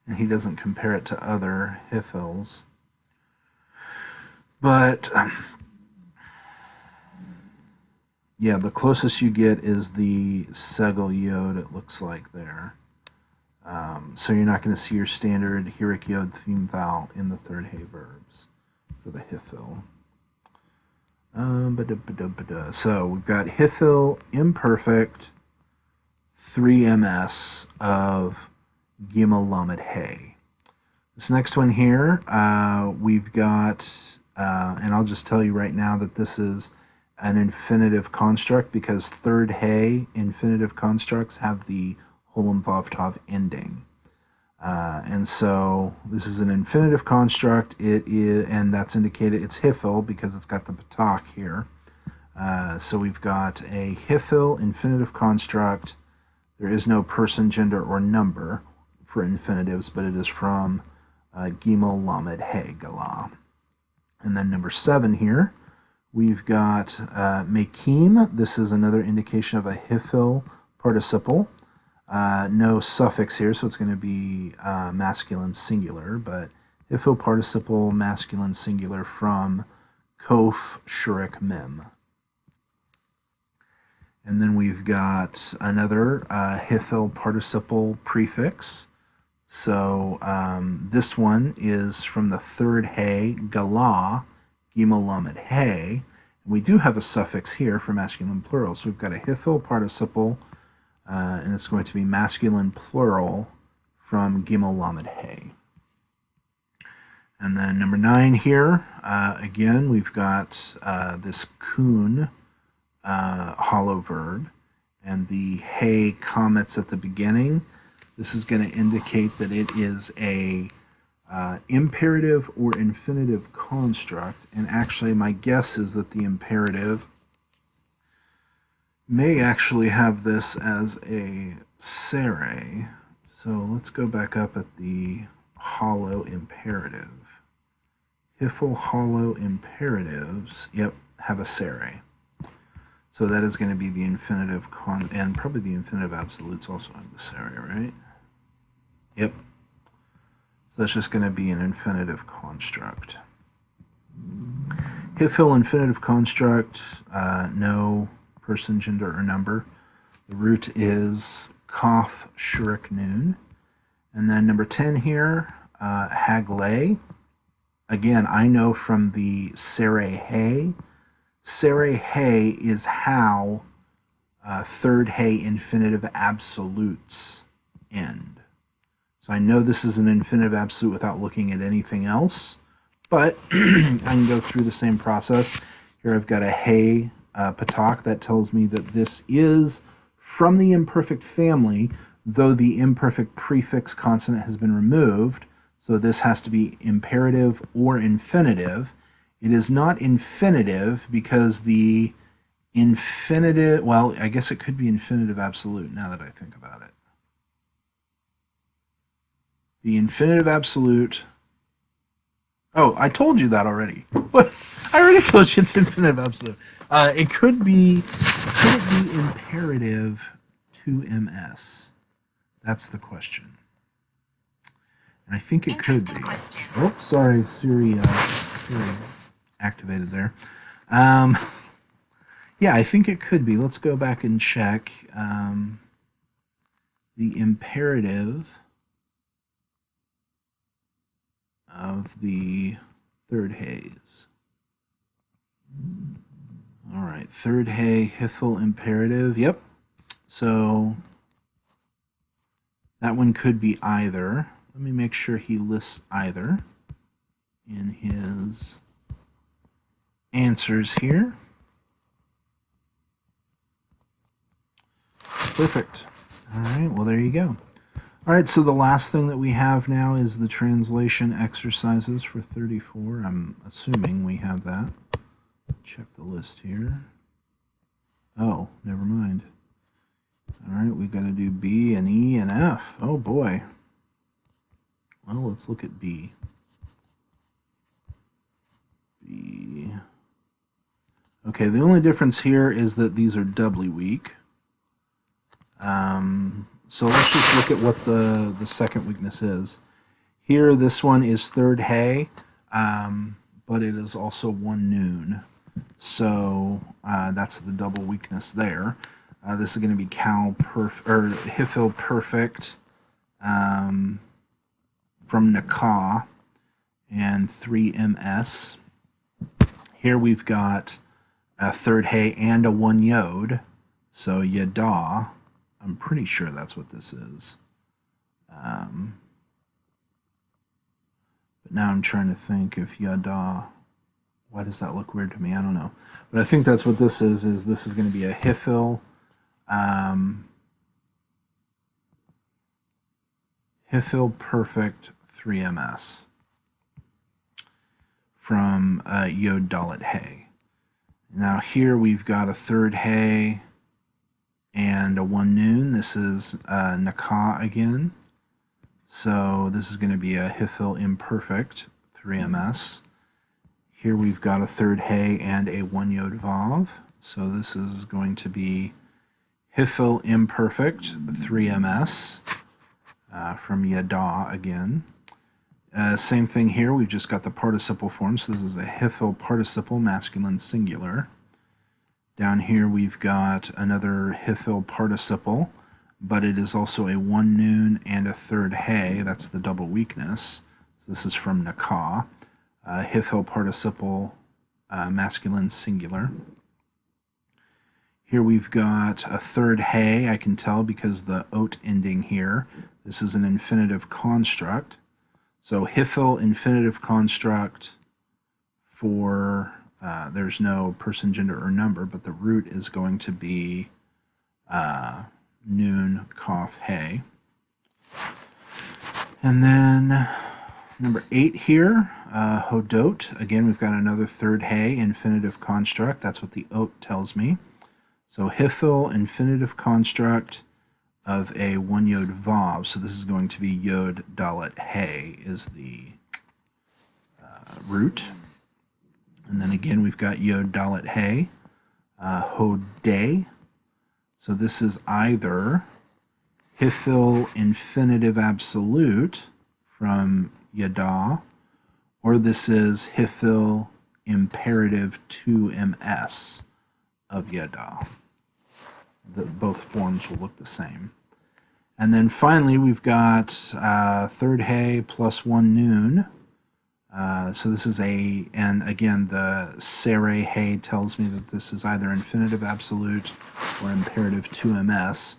And he doesn't compare it to other hifils. But yeah, the closest you get is the segel yod, it looks like there. So you're not going to see your standard hirik yod theme vowel in the third hay verbs for the hifil. So we've got hifil imperfect 3ms of gimel lamed hay. This next one here, we've got, and I'll just tell you right now that this is an infinitive construct, because third hay infinitive constructs have the holem vav tav ending. And so this is an infinitive construct. It is, and that's indicated it's hifil because it's got the patach here. So we've got a hifil infinitive construct. There is no person, gender, or number for infinitives, but it is from Gimel Lamed He Galah. And then number 7 here, we've got Mekim. This is another indication of a hifil participle. No suffix here, so it's going to be masculine singular, but hifil participle masculine singular from Kof Shurik Mem. And then we've got another hifil participle prefix. So this one is from the third hay, gala, gimel lamed hay. And we do have a suffix here for masculine plural. So we've got a hifil participle, and it's going to be masculine plural from gimel lamed hay. And then number 9 here, again, we've got this kun hollow verb, and the hay comets at the beginning. This is going to indicate that it is a imperative or infinitive construct, and actually my guess is that the imperative may actually have this as a sere. So let's go back up at the hollow imperative. Hifl hollow imperatives, yep, have a sere. So that is going to be the infinitive and probably the infinitive absolutes also have the sere, right? Yep. So that's just going to be an infinitive construct. Hifil infinitive construct, no person, gender, or number. The root is kaf shurik nun. And then number 10 here, hagle. Again, I know from the sere hay. Sere hay is how third hay infinitive absolutes end. So I know this is an infinitive absolute without looking at anything else, but I can go through the same process. Here I've got a hay patak that tells me that this is from the imperfect family, though the imperfect prefix consonant has been removed. So this has to be imperative or infinitive. It is not infinitive because the infinitive, well, I guess it could be infinitive absolute now that I think about it. The infinitive absolute, oh, I told you that already. What? I already told you it's infinitive absolute. It could be imperative to ms? That's the question. And I think it could be. Question. Oh, sorry, Siri activated there. Yeah, I think it could be. Let's go back and check. The imperative of the third hays. All right, third hay, hifl imperative. Yep. So that one could be either. Let me make sure he lists either in his answers here. Perfect. All right, well, there you go. All right, so the last thing that we have now is the translation exercises for 34. I'm assuming we have that. Check the list here. Oh, never mind. All right, we've got to do B and E and F. Oh, boy. Well, let's look at B. B. Okay, the only difference here is that these are doubly weak. So let's just look at what the second weakness is. Here, this one is third hay, but it is also one noon. So that's the double weakness there. This is going to be hifil perfect from Nakah and 3ms. Here we've got a third hay and a one yod, so yada. I'm pretty sure that's what this is. But now I'm trying to think if yada, why does that look weird to me? I don't know. But I think that's what this is this is going to be a hifil, hifil perfect 3ms from yod dalet hay. Now here we've got a third hay and a one noon. This is Nakah again. So this is going to be a hifil imperfect 3ms. Here we've got a third hay and a one yod vav. So this is going to be hifil imperfect 3ms from yada again. Same thing here. We've just got the participle form. So this is a hifil participle masculine singular. Down here we've got another hifil participle, but it is also a 1 noon and a third hey. That's the double weakness. So this is from Nakah. Hifil participle, masculine singular. Here we've got a third hey, I can tell because the ot ending here. This is an infinitive construct. So hifil infinitive construct for, there's no person, gender, or number, but the root is going to be noon, kaf, hey. And then number 8 here, hodot. Again, we've got another third hey, infinitive construct. That's what the ot tells me. So hifil infinitive construct of a 1 yod vav. So this is going to be yod dalet hey is the root. And then again, we've got yod dalet hey, hodeh. So this is either hifil infinitive absolute from yada, or this is hifil imperative 2ms of yada. Both forms will look the same. And then finally, we've got third hey plus 1 noon. So this is and again, the sere hey tells me that this is either infinitive absolute or imperative 2ms.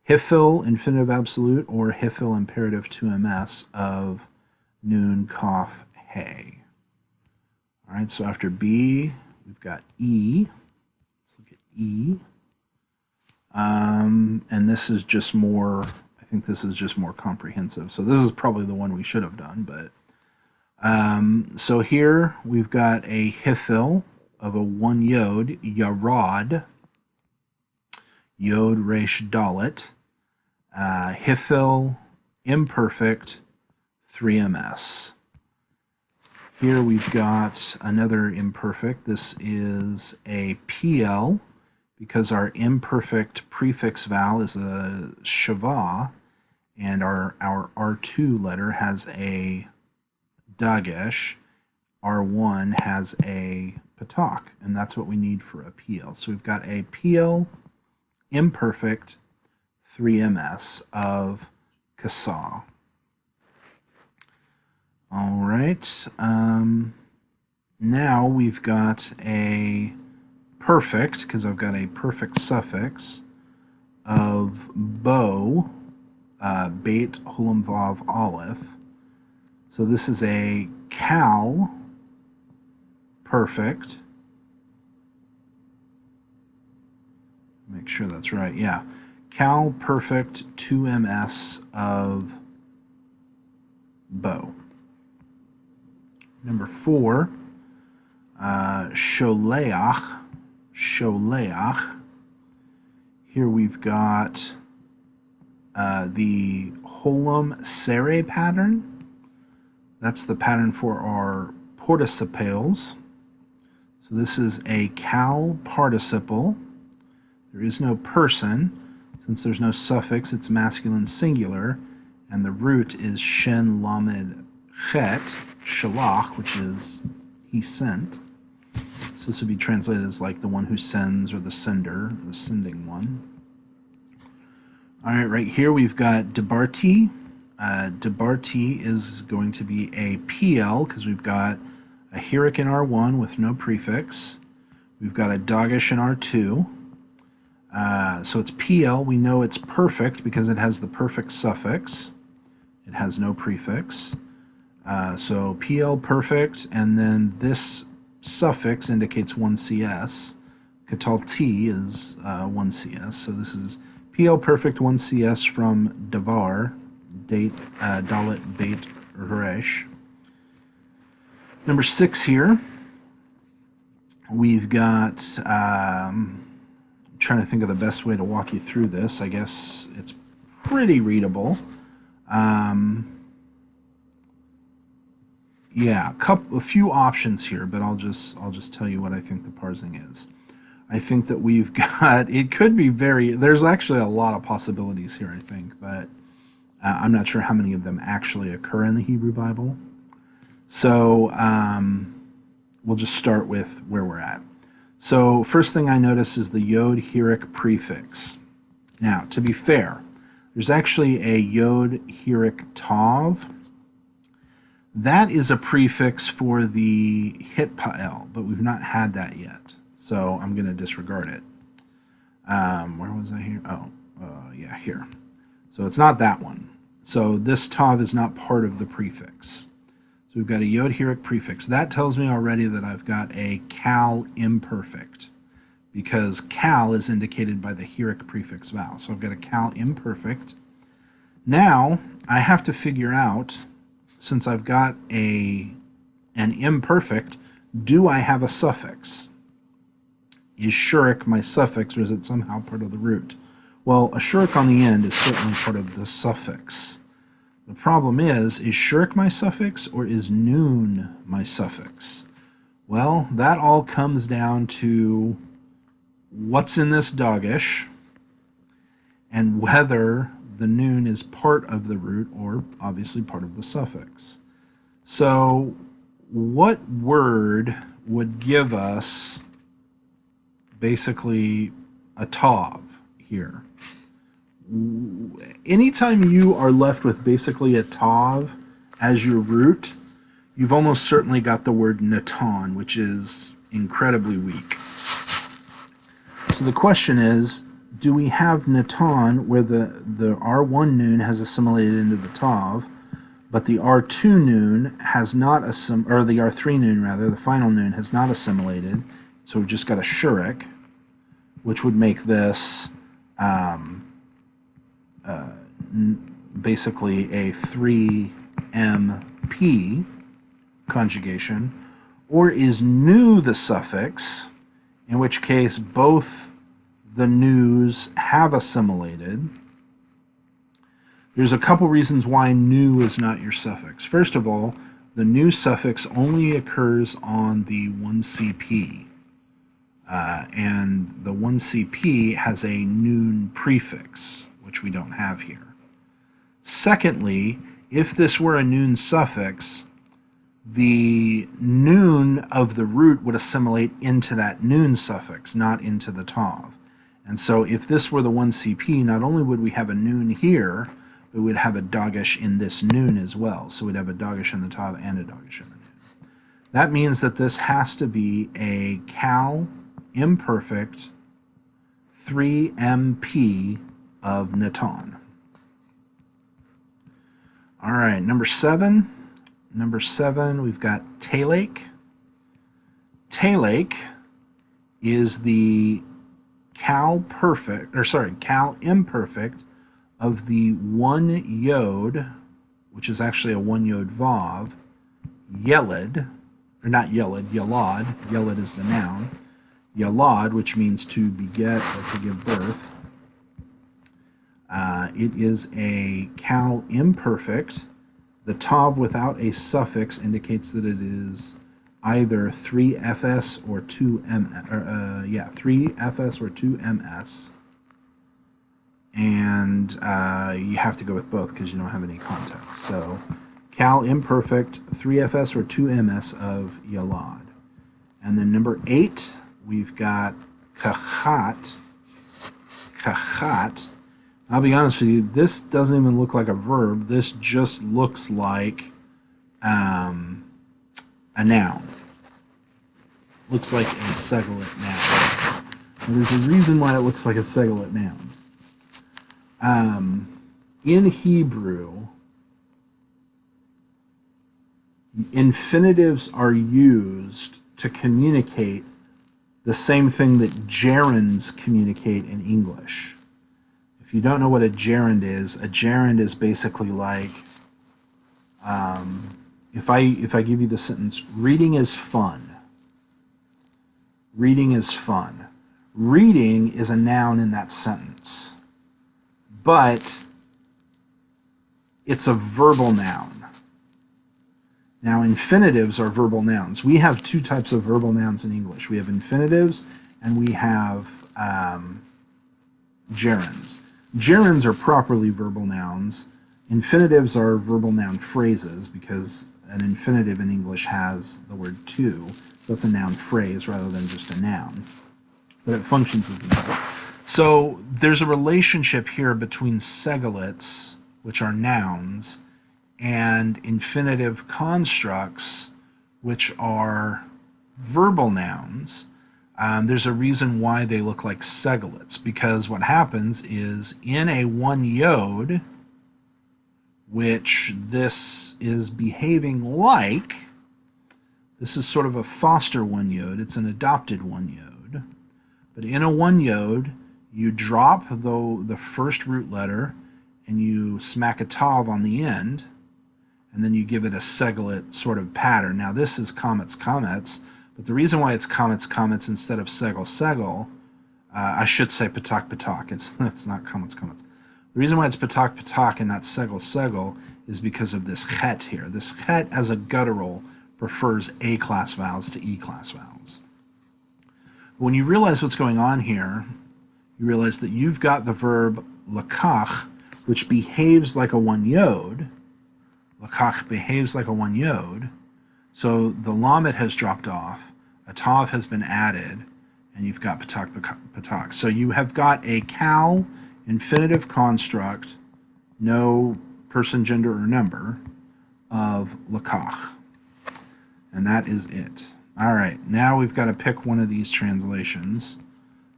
Hifil infinitive absolute or hifil imperative 2ms of noon, kaf, hey. All right, so after B, we've got E. Let's look at E. And this is just more, I think this is just more comprehensive. So this is probably the one we should have done, but so here we've got a hifil of a 1 yod, yarad, yod resh dalet, hifil imperfect 3ms. Here we've got another imperfect. This is a PL, because our imperfect prefix vowel is a shava, and our R2 letter has a dagesh, R1 has a patak, and that's what we need for a PL. So we've got a PL imperfect 3ms of kasa. All right, now we've got a perfect, because I've got a perfect suffix of bo, beit, hulam, vav, aleph. So this is a cal perfect. Make sure that's right. Yeah. Cal perfect 2ms of bo. Number 4, sholeach. Sholeach. Here we've got the Holam Sere pattern. That's the pattern for our participles. So this is a cal participle. There is no person. Since there's no suffix, it's masculine singular. And the root is shen lamed chet, shalach, which is he sent. So this would be translated as like the one who sends, or the sender, the sending one. All right, right here we've got debarti. Debarti is going to be a PL because we've got a hirik in R1 with no prefix. We've got a dagesh in R2. So it's PL. We know it's perfect because it has the perfect suffix. It has no prefix. So PL perfect, and then this suffix indicates 1 CS. Katal T is 1 CS. So this is PL perfect 1 CS from Davar, date, Dalet, Beit, Resh. Number 6 here, we've got, trying to think of the best way to walk you through this. I guess it's pretty readable. Yeah, a few options here, but I'll just tell you what I think the parsing is. I think that we've got, it could be there's actually a lot of possibilities here, I think, but I'm not sure how many of them actually occur in the Hebrew Bible. So we'll just start with where we're at. So first thing I notice is the yod hirik prefix. Now, to be fair, There's actually a yod heric tav. That is a prefix for the hitpael, but we've not had that yet, so I'm going to disregard it. Where was I here? Oh, yeah, here. So it's not that one. So this tav is not part of the prefix. So we've got a yod heric prefix. That tells me already that I've got a cal imperfect, because cal is indicated by the heric prefix vowel. So I've got a cal imperfect. Now I have to figure out, since I've got an imperfect, do I have a suffix? Is shurik my suffix, or is it somehow part of the root? Well, a shurik on the end is certainly part of the suffix. The problem is shurik my suffix, or is noon my suffix? Well, that all comes down to what's in this dagesh, and whether the noon is part of the root or obviously part of the suffix. So what word would give us basically a tav here? Anytime you are left with basically a tav as your root, you've almost certainly got the word natan, which is incredibly weak. So the question is, do we have natan where the R1 noon has assimilated into the tav, but the R2 noon has not or the R3 noon rather, the final noon has not assimilated, so we've just got a shurik, which would make this basically a 3MP conjugation, or is nu the suffix, in which case both the news have assimilated. There's a couple reasons why nu is not your suffix. First of all, the nu suffix only occurs on the 1CP, and the 1CP has a noon prefix, which we don't have here. Secondly, if this were a noon suffix, the noon of the root would assimilate into that noon suffix, not into the tav. And so if this were the 1CP, not only would we have a noon here, but we'd have a dagesh in this noon as well. So we'd have a dagesh in the tav and a dagesh in the noon. That means that this has to be a cal imperfect 3MP of natan. All right, number 7. Number 7, we've got talake. Talake is the cal imperfect of the 1 yod, which is actually a 1 yod vav, yeled, or not yeled, yalad. Yeled is the noun. Yalad, which means to beget or to give birth. It is a cal imperfect. The tav without a suffix indicates that it is either 3fs or 2ms, 3fs or 2ms, and you have to go with both because you don't have any context. So cal imperfect 3fs or 2ms of yalad. And then number 8, we've got kachat. Kachat. I'll be honest with you, this doesn't even look like a verb. This just looks like a noun. Looks like a segulate noun. And there's a reason why it looks like a segulate noun. In Hebrew, infinitives are used to communicate the same thing that gerunds communicate in English. If you don't know what a gerund is basically like, if I give you the sentence, reading is fun. Reading is fun. Reading is a noun in that sentence, but it's a verbal noun. Now, infinitives are verbal nouns. We have 2 types of verbal nouns in English. We have infinitives and we have gerunds. Gerunds are properly verbal nouns. Infinitives are verbal noun phrases because an infinitive in English has the word to, so it's a noun phrase rather than just a noun. But it functions as a noun. So there's a relationship here between segolets, which are nouns, and infinitive constructs, which are verbal nouns. There's a reason why they look like segolets, because what happens is in a one yod, which this is behaving like, this is sort of a foster one yod, it's an adopted one yod, but in a one yod, you drop the first root letter and you smack a tav on the end, and then you give it a segolet sort of pattern. Now this is comets, but the reason why it's comets instead of segel, I should say patak, it's not comets. The reason why it's patak and not segel is because of this chet here. This chet as a guttural prefers A-class vowels to E-class vowels. When you realize what's going on here, you realize that you've got the verb lakach, which behaves like a one yod. Lakach behaves like a one yod. So the lamed has dropped off, a tav has been added, and you've got patak. So you have got a kal infinitive construct, no person, gender, or number, of lakach. And that is it. All right, now we've got to pick one of these translations.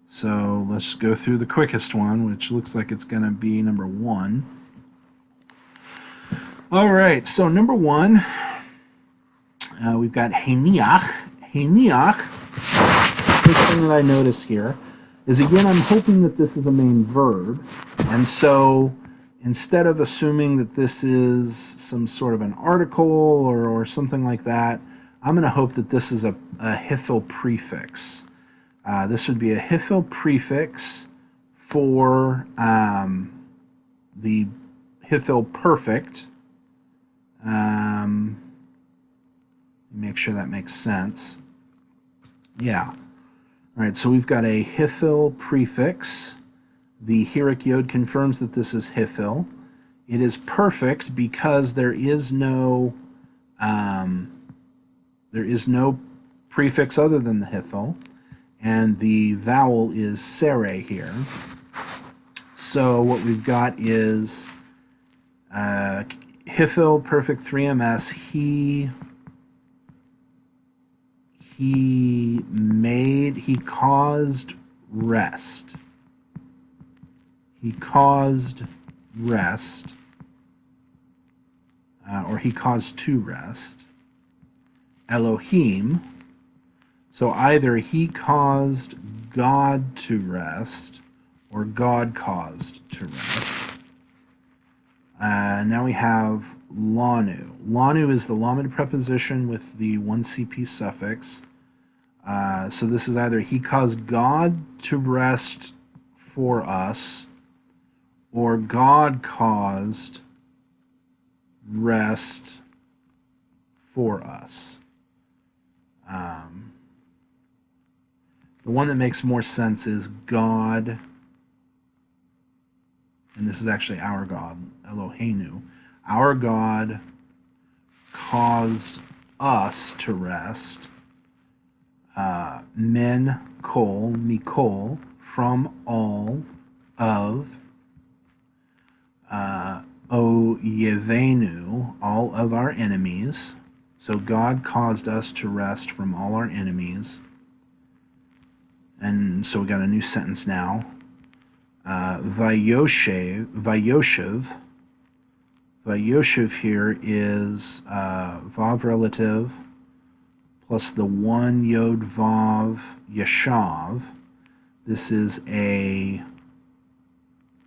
So let's go through the quickest one, which looks like it's going to be number 1. All right, so number 1, we've got heniach. Heniach, the thing that I notice here is, again, I'm hoping that this is a main verb. And so instead of assuming that this is some sort of an article or something like that, I'm going to hope that this is a hifil prefix. This would be a hifil prefix for the hifil perfect. Make sure that makes sense. Yeah. All right, so we've got a hifil prefix. The hirik yod confirms that this is hifil. It is perfect because there is no prefix other than the hifil, and the vowel is sere here. So what we've got is hifil perfect 3ms. He caused rest. He caused rest, or he caused to rest. Elohim. So either he caused God to rest, or God caused to rest. Now we have lanu. Lanu is the lamed preposition with the 1CP suffix. So this is either he caused God to rest for us, or God caused rest for us. The one that makes more sense is God, and this is actually our God, Eloheinu. Our God caused us to rest. Mikol, from all of, Oyevenu, all of our enemies. So God caused us to rest from all our enemies. And so we got a new sentence now. Vayoshev here is vav relative plus the 1 yod vav yashav. This is a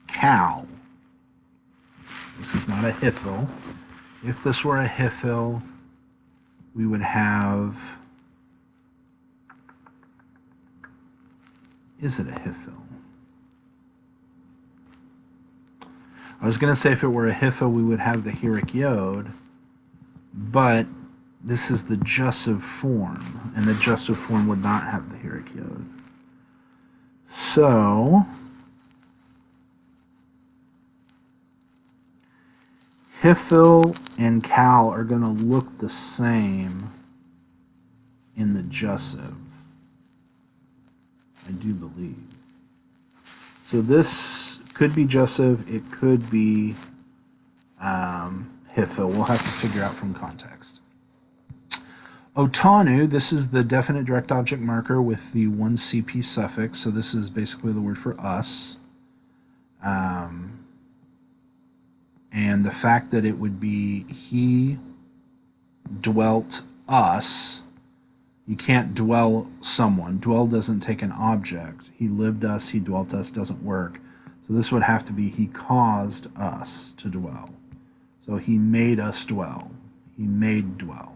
kal. This is not a hifil. If this were a hifil, we would have, is it a hifil? I was going to say if it were a hifil, we would have the hirik yod, but this is the jussive form, and the jussive form would not have the hirik yod. So hifil and kal are going to look the same in the jussive, I do believe. So this could be Joseph, it could be Hifil. We'll have to figure out from context. Otanu, this is the definite direct object marker with the 1 CP suffix, so this is basically the word for us. And the fact that it would be he dwelt us, you can't dwell someone. Dwell doesn't take an object. He lived us, he dwelt us doesn't work. So this would have to be he caused us to dwell. So he made us dwell. He made dwell.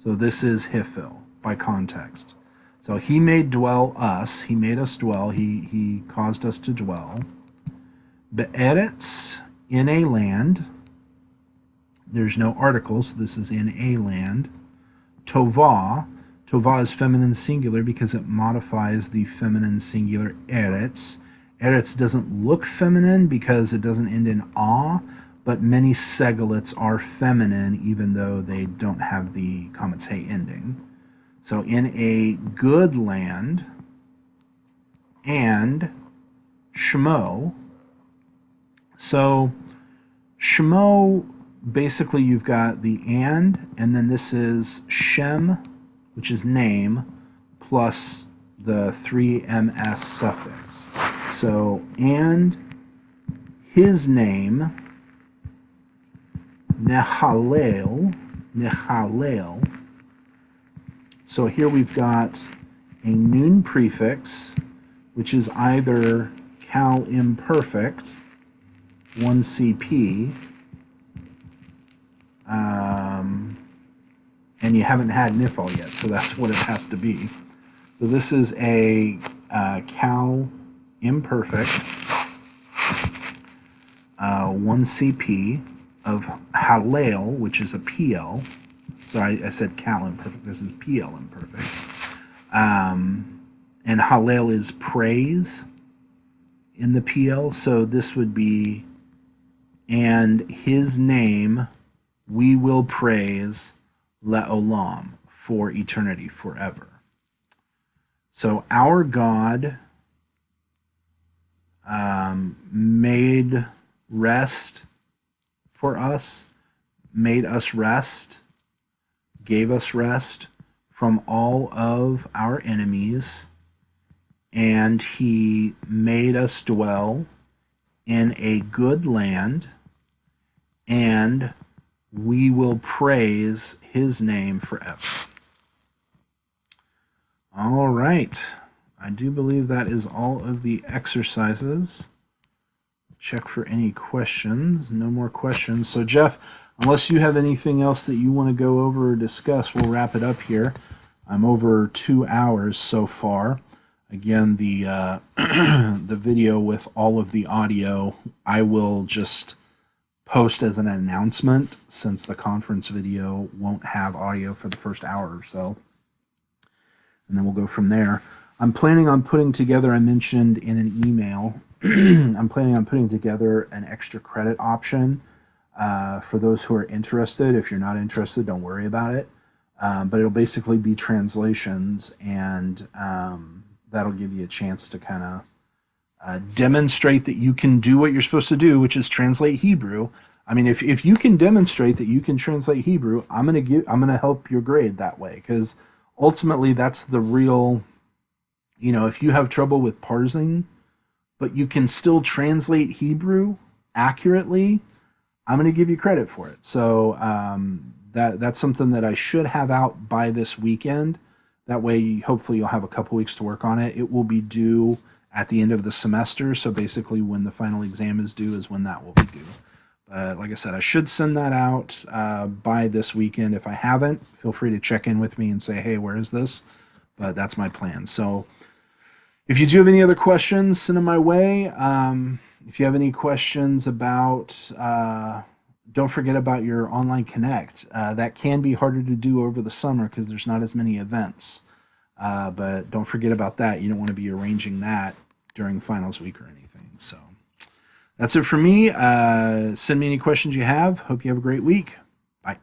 So this is Hifil by context. So he made dwell us. He made us dwell. He caused us to dwell. Be'eretz, in a land. There's no article, so this is in a land. Tovah. Tovah is feminine singular because it modifies the feminine singular eretz. Eretz doesn't look feminine because it doesn't end in ah, but many segolets are feminine even though they don't have the comets hey ending. So in a good land, and Shmo. So Shmo, basically you've got the and then this is Shem, which is name, plus the 3ms suffix. So, and his name, Nehalel. So here we've got a noon prefix, which is either cal imperfect, 1 CP, and you haven't had nifal yet, so that's what it has to be. So this is a cal imperfect, 1 CP of halal, which is a PL. Sorry, I said cal imperfect. This is PL imperfect. And halal is praise in the PL, so this would be, and his name we will praise le'olam, for eternity, forever. So our God made rest for us, made us rest, gave us rest from all of our enemies, and he made us dwell in a good land, and we will praise his name forever. All right. I do believe that is all of the exercises. Check for any questions. No more questions. So Jeff, unless you have anything else that you want to go over or discuss, we'll wrap it up here. I'm over 2 hours so far. Again, the the video with all of the audio, I will just post as an announcement since the conference video won't have audio for the first hour or so. And then we'll go from there. I'm planning on putting together, I mentioned in an email, I'm planning on putting together an extra credit option for those who are interested. If you're not interested, don't worry about it. But it'll basically be translations, and that'll give you a chance to kind of demonstrate that you can do what you're supposed to do, which is translate Hebrew. I mean, if you can demonstrate that you can translate Hebrew, I'm gonna help your grade that way, because ultimately that's the real, you know, if you have trouble with parsing, but you can still translate Hebrew accurately, I'm going to give you credit for it. So that's something that I should have out by this weekend. That way, hopefully you'll have a couple weeks to work on it. It will be due at the end of the semester. So basically when the final exam is due is when that will be due. But like I said, I should send that out by this weekend. If I haven't, feel free to check in with me and say, hey, where is this? But that's my plan. So if you do have any other questions, send them my way. If you have any questions about, don't forget about your online connect. That can be harder to do over the summer because there's not as many events. But don't forget about that. You don't want to be arranging that during finals week or anything. So that's it for me. Send me any questions you have. Hope you have a great week. Bye.